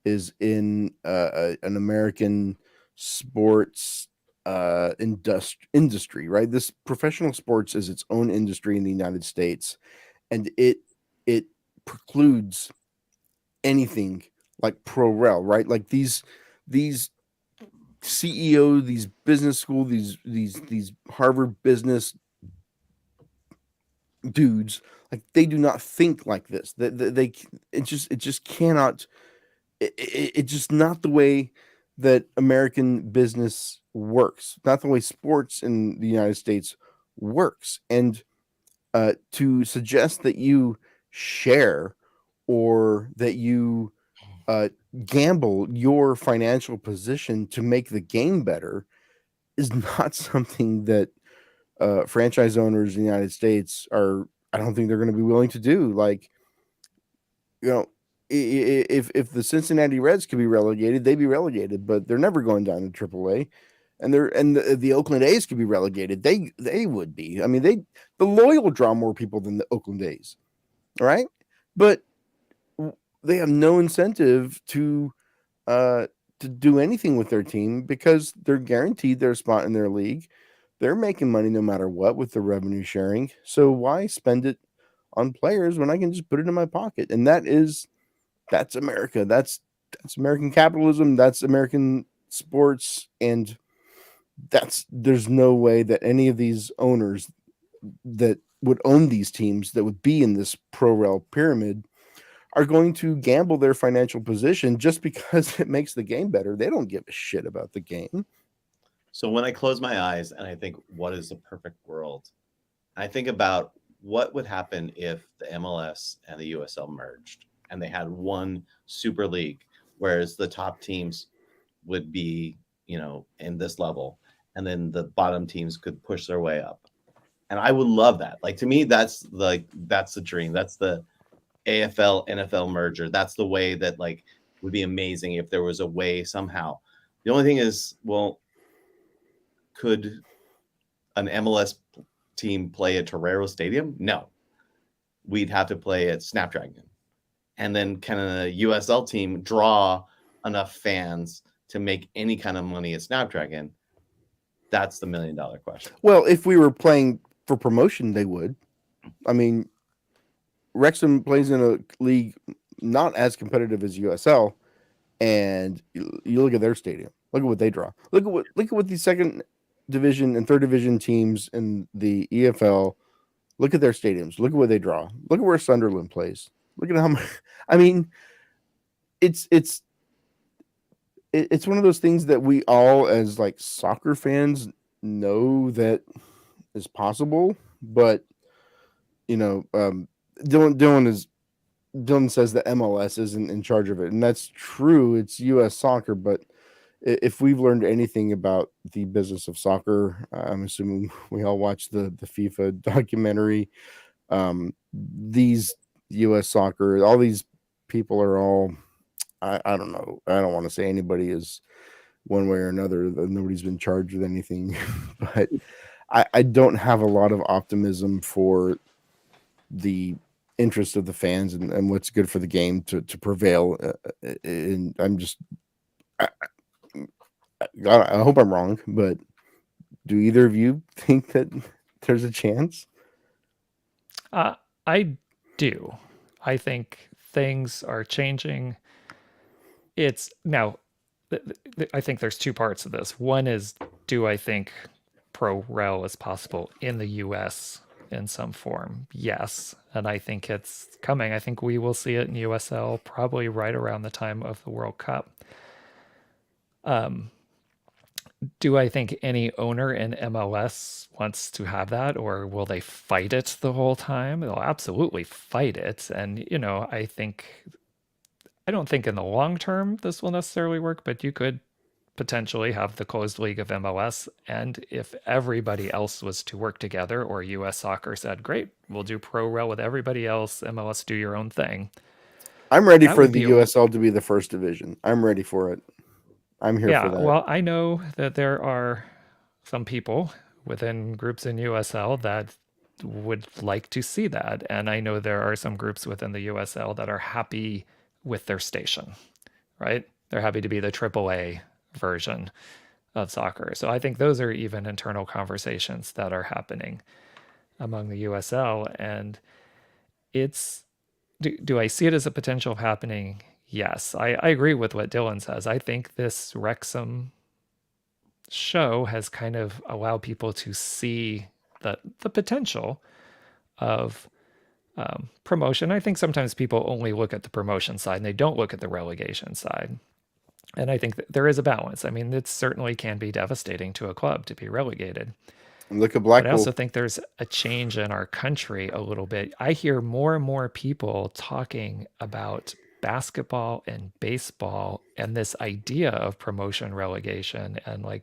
is in an American sports industry, right? This professional sports is its own industry in the United States, and it precludes anything like pro rel, right? Like these CEO, these business school, these Harvard business dudes, like they do not think like this. They it just cannot. It's just not the way that American business works. Not the way sports in the United States works. And to suggest that you share or that you uh, gamble your financial position to make the game better is not something that franchise owners in the United States are. I don't think they're going to be willing to do. Like, you know, if the Cincinnati Reds could be relegated, they'd be relegated, but they're never going down to AAA. And the Oakland A's could be relegated. They would be. I mean, the Loyal draw more people than the Oakland A's, right? But they have no incentive to do anything with their team because they're guaranteed their spot in their league. They're making money no matter what with the revenue sharing. So why spend it on players when I can just put it in my pocket? And that's America. That's American capitalism. That's American sports. And there's no way that any of these owners that would own these teams that would be in this pro rel pyramid are going to gamble their financial position just because it makes the game better. They don't give a shit about the game. So when I close my eyes and I think, what is the perfect world? I think about what would happen if the MLS and the USL merged and they had one super league, whereas the top teams would be, in this level, and then the bottom teams could push their way up. And I would love that. Like, to me, that's the dream. That's the AFL NFL merger. That's the way that would be amazing if there was a way somehow. The only thing is, well, could an MLS team play at Torero Stadium? No. We'd have to play at Snapdragon. And then can a USL team draw enough fans to make any kind of money at Snapdragon? That's the $1 million question. Well, if we were playing for promotion, they would. I mean, Wrexham plays in a league not as competitive as USL, and you look at their stadium. Look at what they draw. Look at what the second division and third division teams in the EFL, look at their stadiums. Look at where they draw. Look at where Sunderland plays. Look at how much. I mean, it's it's it's one of those things that we all, as like soccer fans, know that is possible. But you know, Dylan says that MLS isn't in charge of it, and that's true. It's U.S. soccer, but if we've learned anything about the business of soccer, I'm assuming we all watched the FIFA documentary. These U.S. soccer, all these people are all, I don't know. I don't want to say anybody is one way or another. Nobody's been charged with anything, but I don't have a lot of optimism for the interest of the fans and what's good for the game to prevail. And I'm just, I, I hope I'm wrong, but do either of you think that there's a chance? I do. I think things are changing. It's now, I think there's two parts of this. One is, do I think pro rel is possible in the US in some form? Yes. And I think it's coming. I think we will see it in USL probably right around the time of the World Cup. Do I think any owner in MLS wants to have that, or will they fight it the whole time? They'll absolutely fight it. And, I don't think in the long term this will necessarily work, but you could potentially have the closed league of MLS. And if everybody else was to work together, or US soccer said, great, we'll do pro rel with everybody else, MLS, do your own thing. I'm ready That for would the be USL to be the first division. I'm ready for it. I'm here for yeah, that. well, I know that there are some people within groups in USL that would like to see that. And I know there are some groups within the USL that are happy with their station, right? They're happy to be the AAA version of soccer. So I think those are even internal conversations that are happening among the USL. And it's, do I see it as a potential of happening? Yes. I agree with what Dylan says. I think this Wrexham show has kind of allowed people to see the potential of promotion. I think sometimes people only look at the promotion side and they don't look at the relegation side. And I think that there is a balance. I mean, it certainly can be devastating to a club to be relegated. And look at But I Blackpool. also think there's a change in our country a little bit. I hear more and more people talking about basketball and baseball and this idea of promotion relegation and like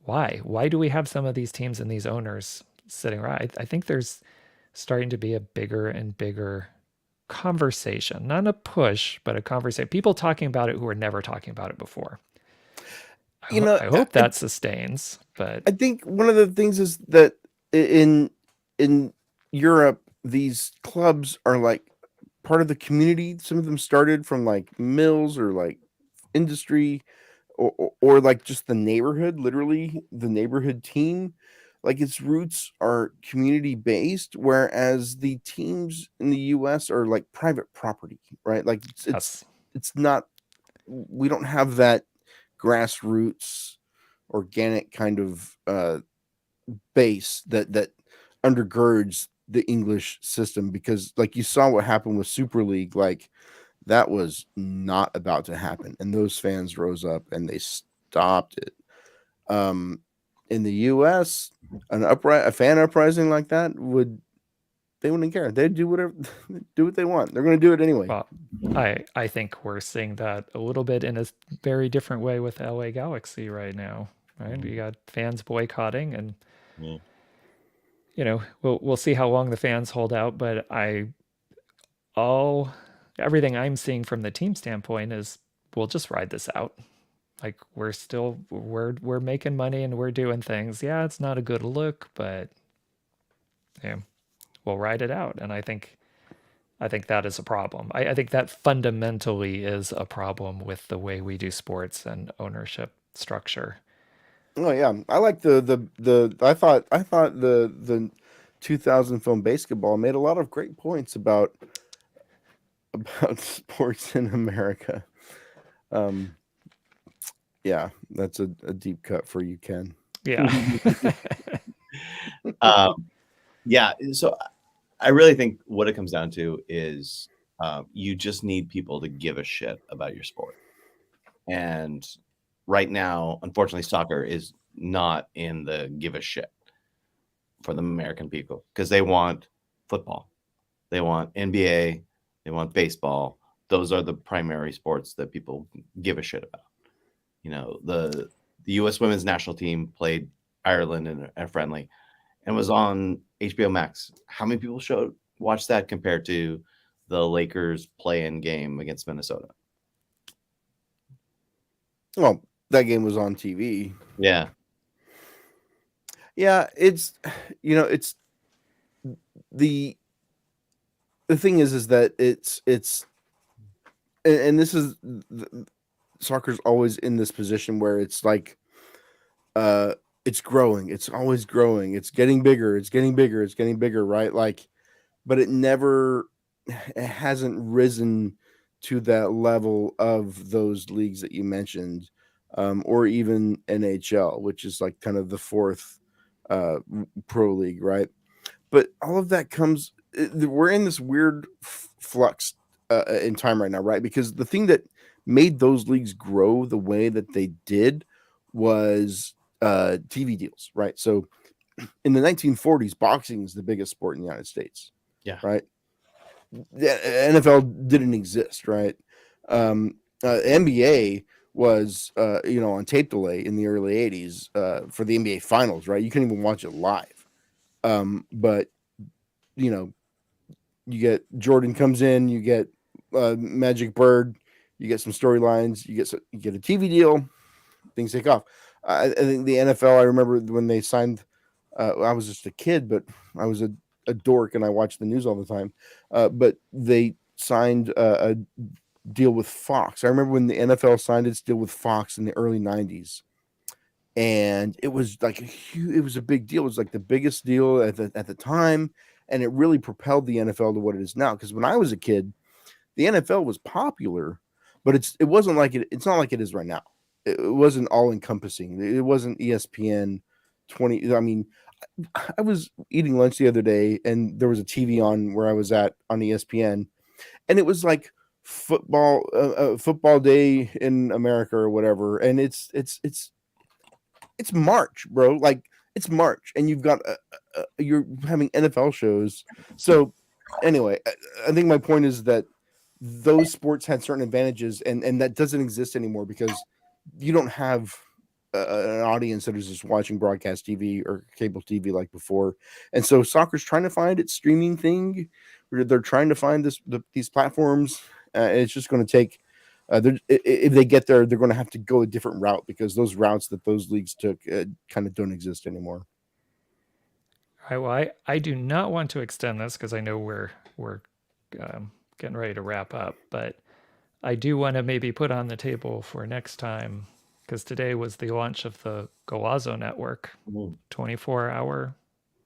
why do we have some of these teams and these owners sitting around? I think there's starting to be a bigger and bigger conversation, not a push, but a conversation. People talking about it who were never talking about it before. You know, I hope that sustains, but I think one of the things is that in Europe, these clubs are like part of the community. Some of them started from like mills or like industry or like just the neighborhood, literally the neighborhood team. Like its roots are community based, whereas the teams in the US are like private property, right? Like yes, it's not, we don't have that grassroots organic kind of base that undergirds the English system, because like you saw what happened with Super League, like that was not about to happen, and those fans rose up and they stopped it. In the US, a fan uprising like that they wouldn't care. They'd do whatever, do what they want. They're going to do it anyway. well, I think we're seeing that a little bit in a very different way with LA Galaxy right now. Right, you got fans boycotting, and Yeah. we'll see how long the fans hold out. But all everything I'm seeing from the team standpoint is we'll just ride this out. Like we're making money and we're doing things. Yeah, it's not a good look, but yeah, we'll ride it out. And I think that is a problem. I think that fundamentally is a problem with the way we do sports and ownership structure. Oh yeah, I like the I thought the 2000 film Basketball made a lot of great points about sports in America. Um, yeah, that's a deep cut for you, Ken. Yeah. Yeah. So I really think what it comes down to is you just need people to give a shit about your sport. And right now, unfortunately, soccer is not in the give a shit for the American people because they want football, they want NBA, they want baseball. Those are the primary sports that people give a shit about. You know, the U.S. women's national team played Ireland in a friendly and was on HBO Max. How many people watched that compared to the Lakers play-in game against Minnesota? Well, that game was on TV. Yeah, Yeah, it's it's the the thing is that it's and this is soccer's always in this position where it's like uh it's growing, it's always growing, it's getting bigger, it's getting bigger, it's getting bigger, right? Like, but it hasn't risen to that level of those leagues that you mentioned, or even NHL, which is like kind of the fourth pro league, right? But all of that comes, we're in this weird flux in time right now, right? Because the thing that made those leagues grow the way that they did was TV deals, right? So in the 1940s, boxing is the biggest sport in the United States, yeah. right? The NFL didn't exist, right? NBA was on tape delay in the early 80s for the NBA finals, right? You couldn't even watch it live. But you know, you get Jordan comes in, you get Magic Bird, you get some storylines, you get a TV deal, things take off. I think the NFL. I remember when they signed. I was just a kid, but I was a dork, and I watched the news all the time. But they signed a deal with Fox. I remember when the NFL signed its deal with Fox in the early '90s, and it was like it was a big deal. It was like the biggest deal at the time, and it really propelled the NFL to what it is now. Because when I was a kid, the NFL was popular, but it wasn't like it's not like it is right now. It wasn't all encompassing. It wasn't ESPN 20. I mean, I was eating lunch the other day, and there was a TV on where I was at on ESPN, and it was like football day in America or whatever, and it's March, bro. Like, it's March, and you've got you're having NFL shows. So anyway, I think my point is that those sports had certain advantages, and that doesn't exist anymore because you don't have an audience that is just watching broadcast TV or cable TV like before. And so soccer's trying to find its streaming thing. They're trying to find these platforms. It's just going to take. If they get there, they're going to have to go a different route because those routes that those leagues took kind of don't exist anymore. All right, well, I do not want to extend this because I know we're getting ready to wrap up, but I do want to maybe put on the table for next time because today was the launch of the Golazo Network, 24-hour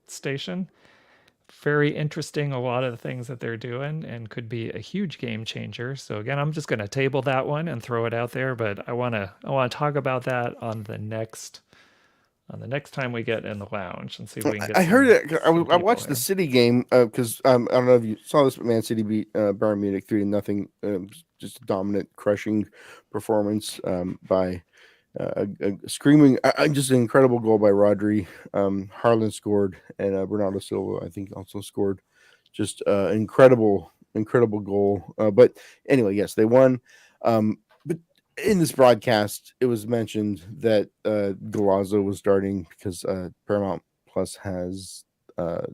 station. Very interesting, a lot of the things that they're doing, and could be a huge game changer. So again, I'm just going to table that one and throw it out there, but I want to talk about that on the next time we get in the lounge and see if we can get. I heard it. I people watched the here. City game because I don't know if you saw this, but Man City beat Bayern Munich 3-0. Just a dominant, crushing performance by a screaming, just an incredible goal by Rodri. Harlan scored, and Bernardo Silva, I think, also scored. Just incredible goal. But anyway, yes, they won. But in this broadcast, it was mentioned that Golazo was starting because Paramount Plus has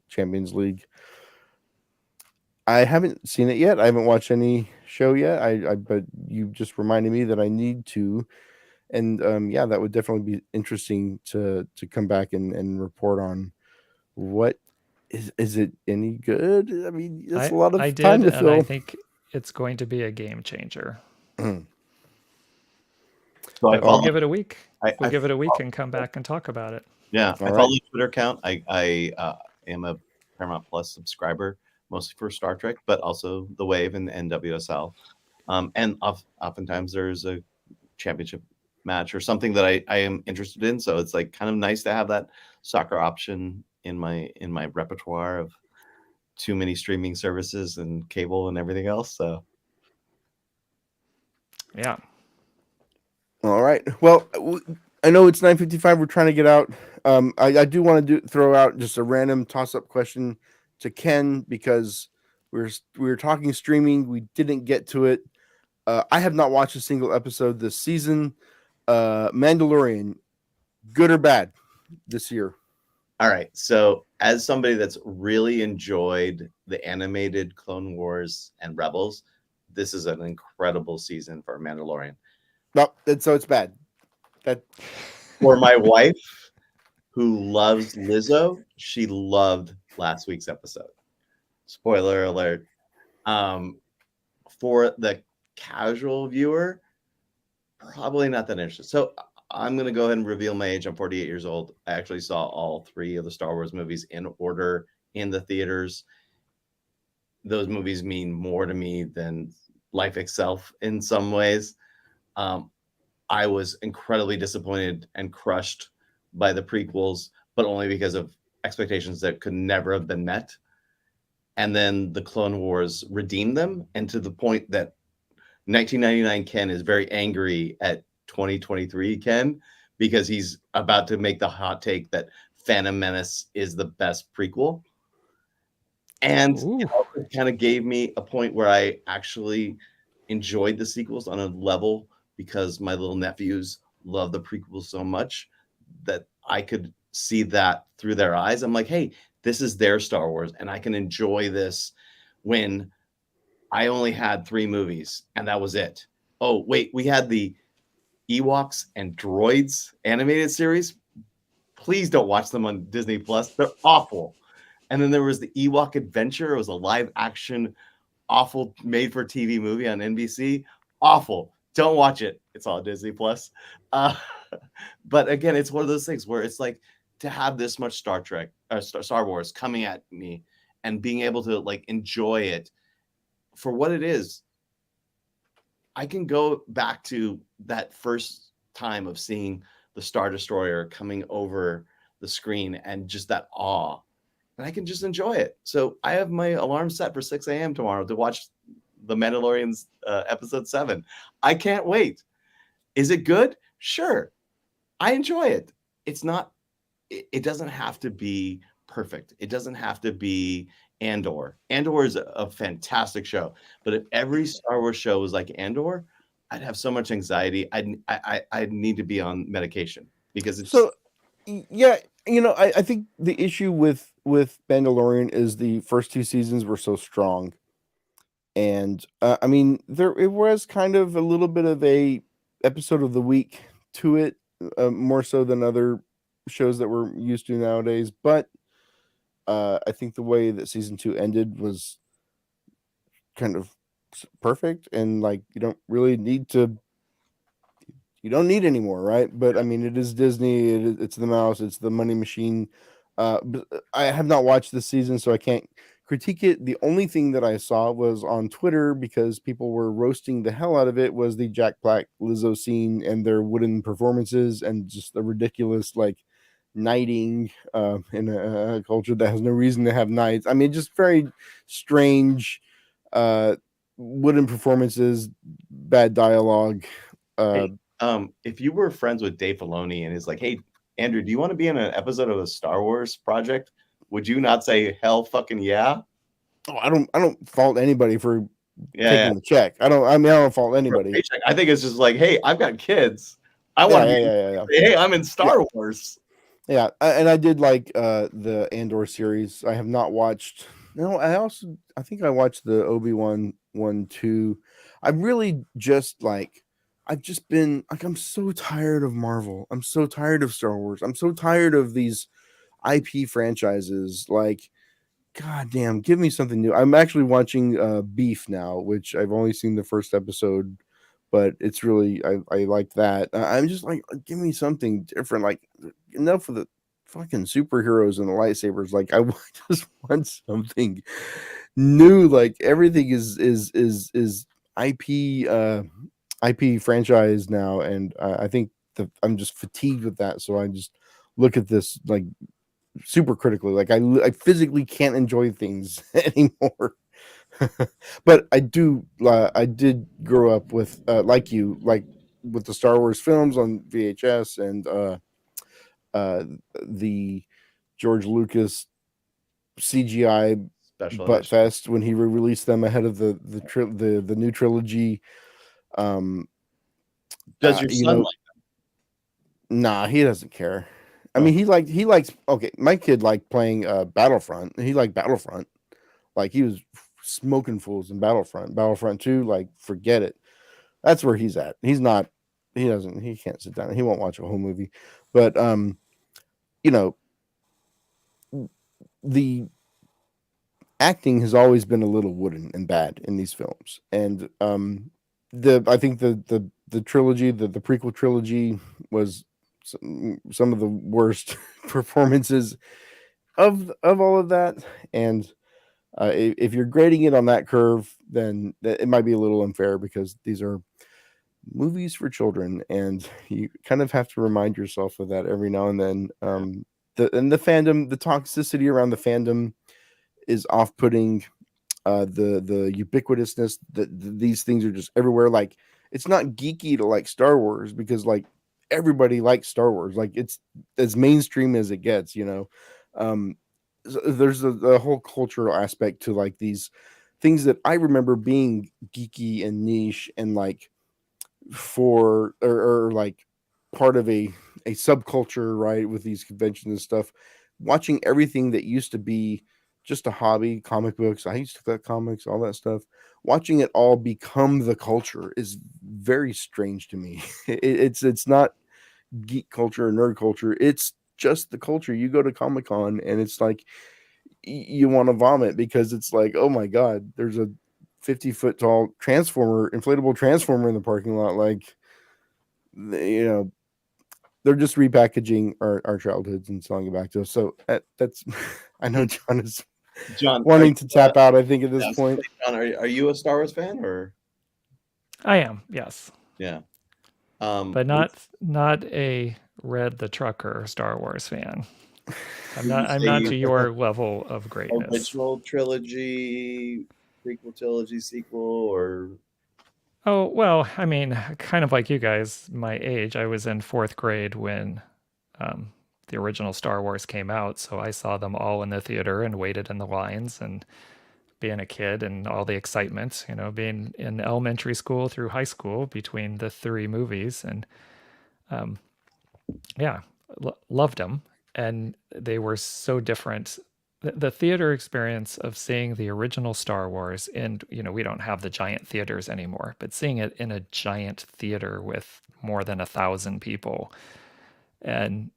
Champions League. I haven't seen it yet. I haven't watched any show yet. But you just reminded me that I need to, and yeah, that would definitely be interesting to come back and report on. What is it any good? I mean, that's a lot I of time did, to and I fill. think it's going to be a game changer. So I But we'll follow. give it a week. We'll I give it a week and come back and talk about it. Yeah, All I right. follow the Twitter account. I am a Paramount Plus subscriber, mostly for Star Trek, but also The Wave and WSL. And oftentimes there's a championship match or something that I am interested in. So it's like kind of nice to have that soccer option in my repertoire of too many streaming services and cable and everything else. So Yeah. All right. Well, I know it's 9:55. We're trying to get out. I do want to throw out just a random toss up question to Ken because we were talking streaming. We didn't get to it. I have not watched a single episode this season. Mandalorian, good or bad this year? all right. So as somebody that's really enjoyed the animated Clone Wars and Rebels, this is an incredible season for Mandalorian. No, so it's bad. That For my wife, who loves Lizzo, she loved last week's episode. Spoiler alert. For the casual viewer, probably not that interested. So I'm going to go ahead and reveal my age. I'm 48 years old. I actually saw all 3 of the Star Wars movies in order in the theaters. Those movies mean more to me than life itself in some ways. I was incredibly disappointed and crushed by the prequels, but only because of expectations that could never have been met. And then the Clone Wars redeemed them, and to the point that 1999 Ken is very angry at 2023 Ken because he's about to make the hot take that Phantom Menace is the best prequel. And it kind of gave me a point where I actually enjoyed the sequels on a level because my little nephews love the prequels so much that I could see that through their eyes. I'm like, hey, this is their Star Wars, and I can enjoy this when I only had 3 movies, and that was it. Oh, wait, we had the Ewoks and Droids animated series. Please don't watch them on Disney Plus. They're awful. And then there was the Ewok Adventure. It was a live action, awful made for TV movie on NBC. Awful. Don't watch it. It's on Disney Plus. But again, it's one of those things where it's like to have this much Star Wars coming at me and being able to like enjoy it for what it is. I can go back to that first time of seeing the Star Destroyer coming over the screen and just that awe. And I can just enjoy it. So I have my alarm set for 6 a.m. tomorrow to watch The Mandalorian's episode 7. I can't wait. Is it good? Sure. I enjoy it. It's not, it doesn't have to be perfect. It doesn't have to be Andor. Andor is a fantastic show. But if every Star Wars show was like Andor, I'd have so much anxiety. I'd need to be on medication because it's so. Yeah, I think the issue with Mandalorian is the first 2 seasons were so strong, and I mean it was kind of a little bit of a episode of the week to it, more so than other shows that we're used to nowadays. But I think the way that season 2 ended was kind of perfect, and like you don't need any more, right? But I mean, it is Disney. It's the mouse. It's the money machine. But I have not watched this season, so I can't critique it. The only thing that I saw was on Twitter because people were roasting the hell out of it was the Jack Black Lizzo scene and their wooden performances and just the ridiculous like knighting in a culture that has no reason to have knights. I mean, just very strange wooden performances, bad dialogue. Hey, if you were friends with Dave Filoni and he's like, hey, Andrew, do you want to be in an episode of a Star Wars project? Would you not say hell fucking yeah? Oh, I don't fault anybody for Yeah, taking the check. I don't fault anybody. paycheck. I think it's just like, hey, I've got kids. I want to say, hey, I'm in Star Wars. Yeah, and I did like the Andor series. I have not watched. No, I think I watched the Obi-Wan 1, 2. I've just been like I'm so tired of Marvel. I'm so tired of Star Wars. I'm so tired of these IP franchises. Like, god damn, give me something new. I'm actually watching Beef now, which I've only seen the first episode, but it's really I like that. I'm just like, give me something different. Like, enough of the fucking superheroes and the lightsabers. Like, I just want something new. Like, everything is IP IP franchise now, and I think I'm just fatigued with that. So I just look at this like super critically. Like I physically can't enjoy things anymore. But I did grow up with like you, like with the Star Wars films on VHS and uh, the George Lucas CGI Special butt edition. fest when he released them ahead of the new trilogy. Um, Does your you son know, like? nah, he doesn't care. I Oh, mean, he likes. Okay, my kid liked playing Battlefront. He liked Battlefront. Like he was smoking fools in Battlefront. Battlefront 2, like forget it. That's where he's at. He's not. He doesn't. He can't sit down. He won't watch a whole movie. But you know, the acting has always been a little wooden and bad in these films, and the I think the trilogy, the prequel trilogy, was some of the worst performances of all of that. And if you're grading it on that curve, then it might be a little unfair because these are movies for children, and you kind of have to remind yourself of that every now and then. The fandom, the toxicity around the fandom is off-putting. The ubiquitousness that these things are just everywhere. Like it's not geeky to like Star Wars because like everybody likes Star Wars. Like it's as mainstream as it gets. Um, there's a whole cultural aspect to like these things that I remember being geeky and niche and like for or like part of a subculture, right, with these conventions and stuff. Watching everything that used to be just a hobby, comic books, I used to collect comics, all that stuff. Watching it all become the culture is very strange to me. It's not geek culture or nerd culture. It's just the culture. You go to Comic Con and it's like you want to vomit because it's like, oh my god, there's a 50-foot tall transformer, inflatable transformer in the parking lot. Like, you know, they're just repackaging our childhoods and selling it back to us. So that's, I know John is John, are wanting to you? tap out. I think at Yeah, this I was gonna point, say, John, are you a Star Wars fan or? I am, yes, Yeah. but Would not a Red the Trucker Star Wars fan. you I'm say not you to your level of greatness. original trilogy, prequel trilogy, sequel, or Oh, well, I mean, kind of like you guys, my age, I was in fourth grade when um, the original Star Wars came out. So I saw them all in the theater and waited in the lines and being a kid and all the excitement, being in elementary school through high school between the three movies. And yeah, loved them. And they were so different. The theater experience of seeing the original Star Wars, and we don't have the giant theaters anymore, but seeing it in a giant theater with more than 1,000 people, and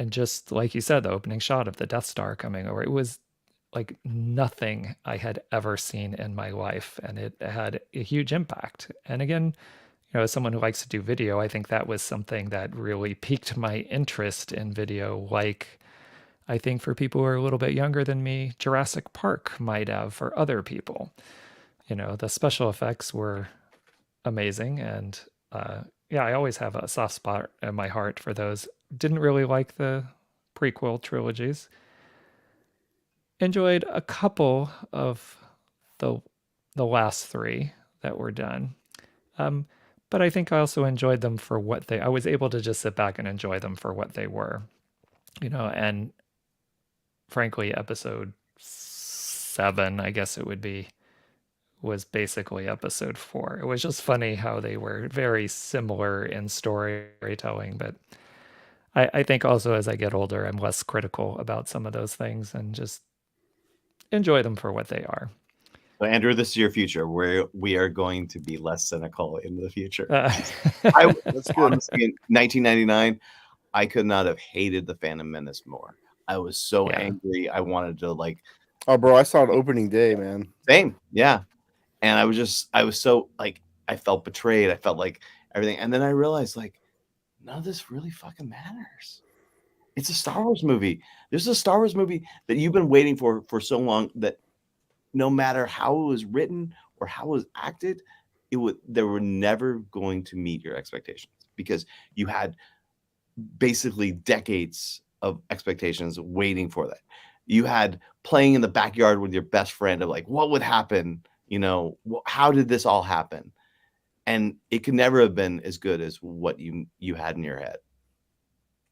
just like you said, the opening shot of the Death Star coming over, it was like nothing I had ever seen in my life, and it had a huge impact. And again, as someone who likes to do video, I think that was something that really piqued my interest in video. Like, I think for people who are a little bit younger than me, Jurassic Park might have for other people. The special effects were amazing. And yeah, I always have a soft spot in my heart for those. Didn't really like the prequel trilogies. Enjoyed a couple of the last three that were done. Um, but I think I also enjoyed them for what I was able to just sit back and enjoy them for what they were, and frankly, episode 7, I guess it would be, was basically episode 4. It was just funny how they were very similar in storytelling, but I think also as I get older, I'm less critical about some of those things and just enjoy them for what they are. so Andrew, this is your future where we are going to be less cynical in the future. Uh, I that's good. honestly, in 1999, I could not have hated the Phantom Menace more. I was so Yeah. angry. I wanted to like Oh, bro, I saw it opening day, man. same, yeah. And I was so like I felt betrayed. I felt like everything. And then I realized like none of this really fucking matters. It's a Star Wars movie. This is a Star Wars movie that you've been waiting for so long that no matter how it was written or how it was acted, they were never going to meet your expectations because you had basically decades of expectations waiting for that. You had playing in the backyard with your best friend of like, what would happen? How did this all happen? And it could never have been as good as what you had in your head.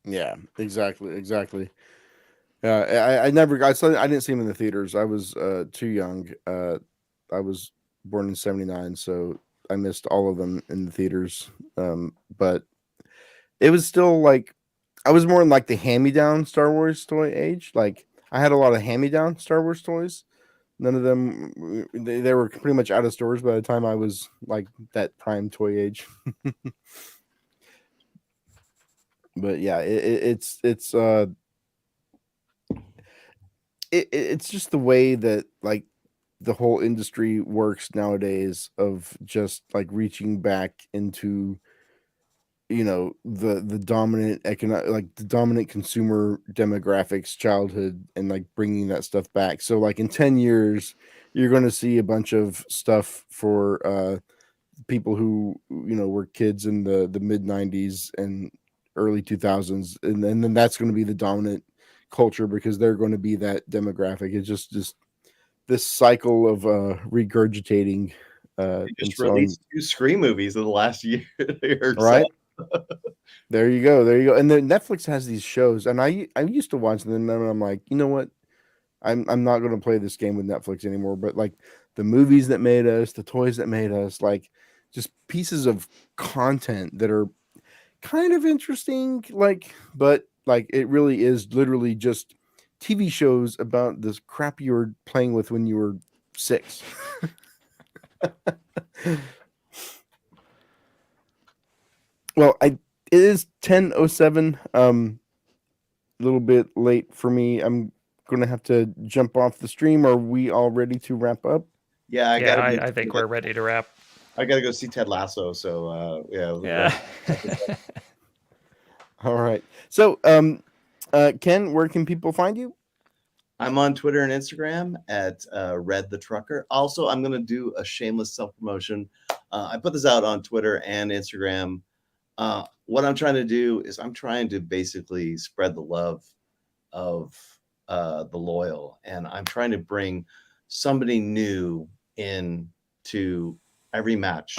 Yeah, exactly. I didn't see him in the theaters. I was too young. I was born in '79, so I missed all of them in the theaters. But it was still like I was more in like the hand-me-down Star Wars toy age. Like I had a lot of hand-me-down Star Wars toys. None of them they were pretty much out of stores by the time I was like that prime toy age. But yeah, it's just the way that like the whole industry works nowadays of just like reaching back into the dominant like the dominant consumer demographics childhood and like bringing that stuff back. So like in 10 years you're going to see a bunch of stuff for people who were kids in the mid 90s and early 2000s, and then that's going to be the dominant culture because they're going to be that demographic. It's just this cycle of regurgitating They and just so on. released 2 Scream movies in the last year or so. Right. There you go. And then Netflix has these shows, and I used to watch them, and then I'm like, you know what? I'm not going to play this game with Netflix anymore. But like the movies that made us, the toys that made us, like just pieces of content that are kind of interesting, but like it really is literally just TV shows about this crap you were playing with when you were 6. Well, it is 10:07. A little bit late for me. I'm gonna have to jump off the stream. Are we all ready to wrap up? Yeah, I think we're ready to wrap. I gotta go see Ted Lasso. So Yeah. All right. So, Ken, where can people find you? I'm on Twitter and Instagram at Red the Trucker. Also, I'm gonna do a shameless self promotion. I put this out on Twitter and Instagram. What I'm trying to do is I'm trying to basically spread the love of the loyal, and I'm trying to bring somebody new in to every match.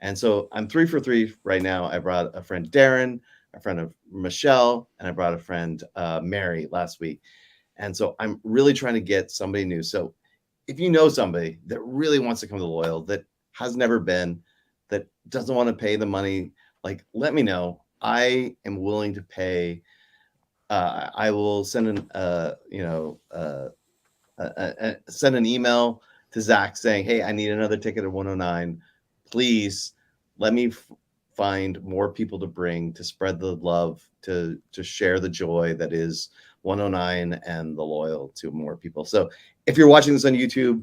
And so I'm 3 for 3 right now. I brought a friend Darren, a friend of Michelle, and I brought a friend Mary last week. And so I'm really trying to get somebody new. So if you know somebody that really wants to come to loyal, that has never been, that doesn't want to pay the money, like let me know. I am willing to pay. I will send send an email to Zach saying, "Hey, I need another ticket at 109. Please let me find more people to bring to spread the love, to share the joy that is 109 and the loyal to more people." So if you're watching this on YouTube,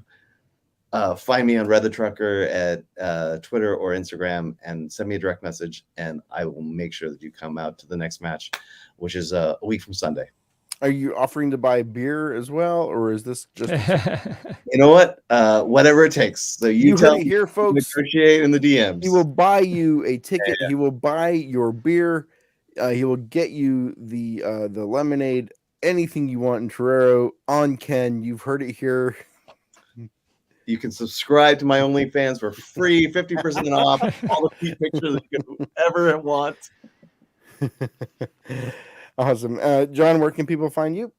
find me on Red the Trucker at Twitter or Instagram and send me a direct message, and I will make sure that you come out to the next match, which is a week from Sunday. Are you offering to buy beer as well, or is this just You know what? Whatever it takes. So you heard tell it here, me, folks? negotiate in the DMs. He will buy you a ticket. He will buy your beer. He will get you the lemonade, anything you want in Torero on Ken. You've heard it here. You can subscribe to my OnlyFans for free, 50% off, all the feet pictures that you could ever want. Awesome. John, where can people find you?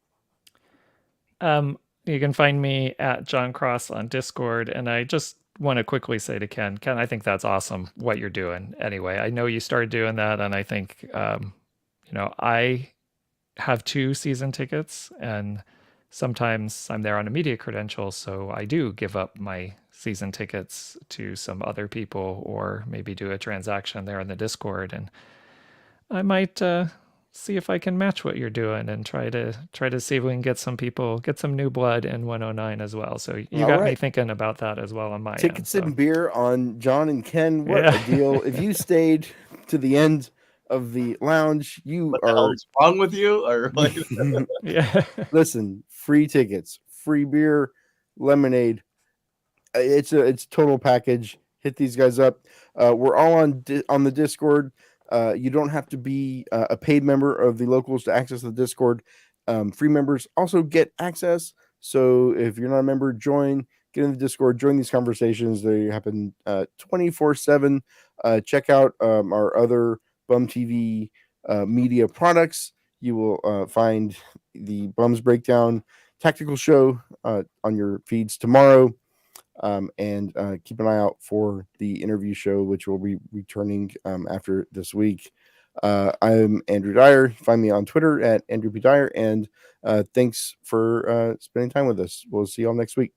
You can find me at John Cross on Discord, and I just want to quickly say to Ken, I think that's awesome what you're doing. Anyway, I know you started doing that, and I think, I have 2 season tickets, and sometimes I'm there on a media credential, so I do give up my season tickets to some other people, or maybe do a transaction there in the Discord, and I might see if I can match what you're doing and try to see if we can get some new blood in 109 as well. So you got me thinking about that as well on my tickets end, and beer on John and Ken. What a deal! If you stayed to the end of the lounge, what the hell is wrong with you? Or like... yeah. Listen, free tickets, free beer, lemonade. It's total package. hit these guys up. We're all on the Discord. You don't have to be a paid member of the locals to access the Discord. Free members also get access. So if you're not a member, get in the Discord, join these conversations. They happen 24/7. Check out our other Bum TV media products. You will find the Bums Breakdown tactical show on your feeds tomorrow. And keep an eye out for the interview show, which will be returning after this week. I'm Andrew Dyer. Find me on Twitter at Andrew P. Dyer. And thanks for spending time with us. We'll see you all next week.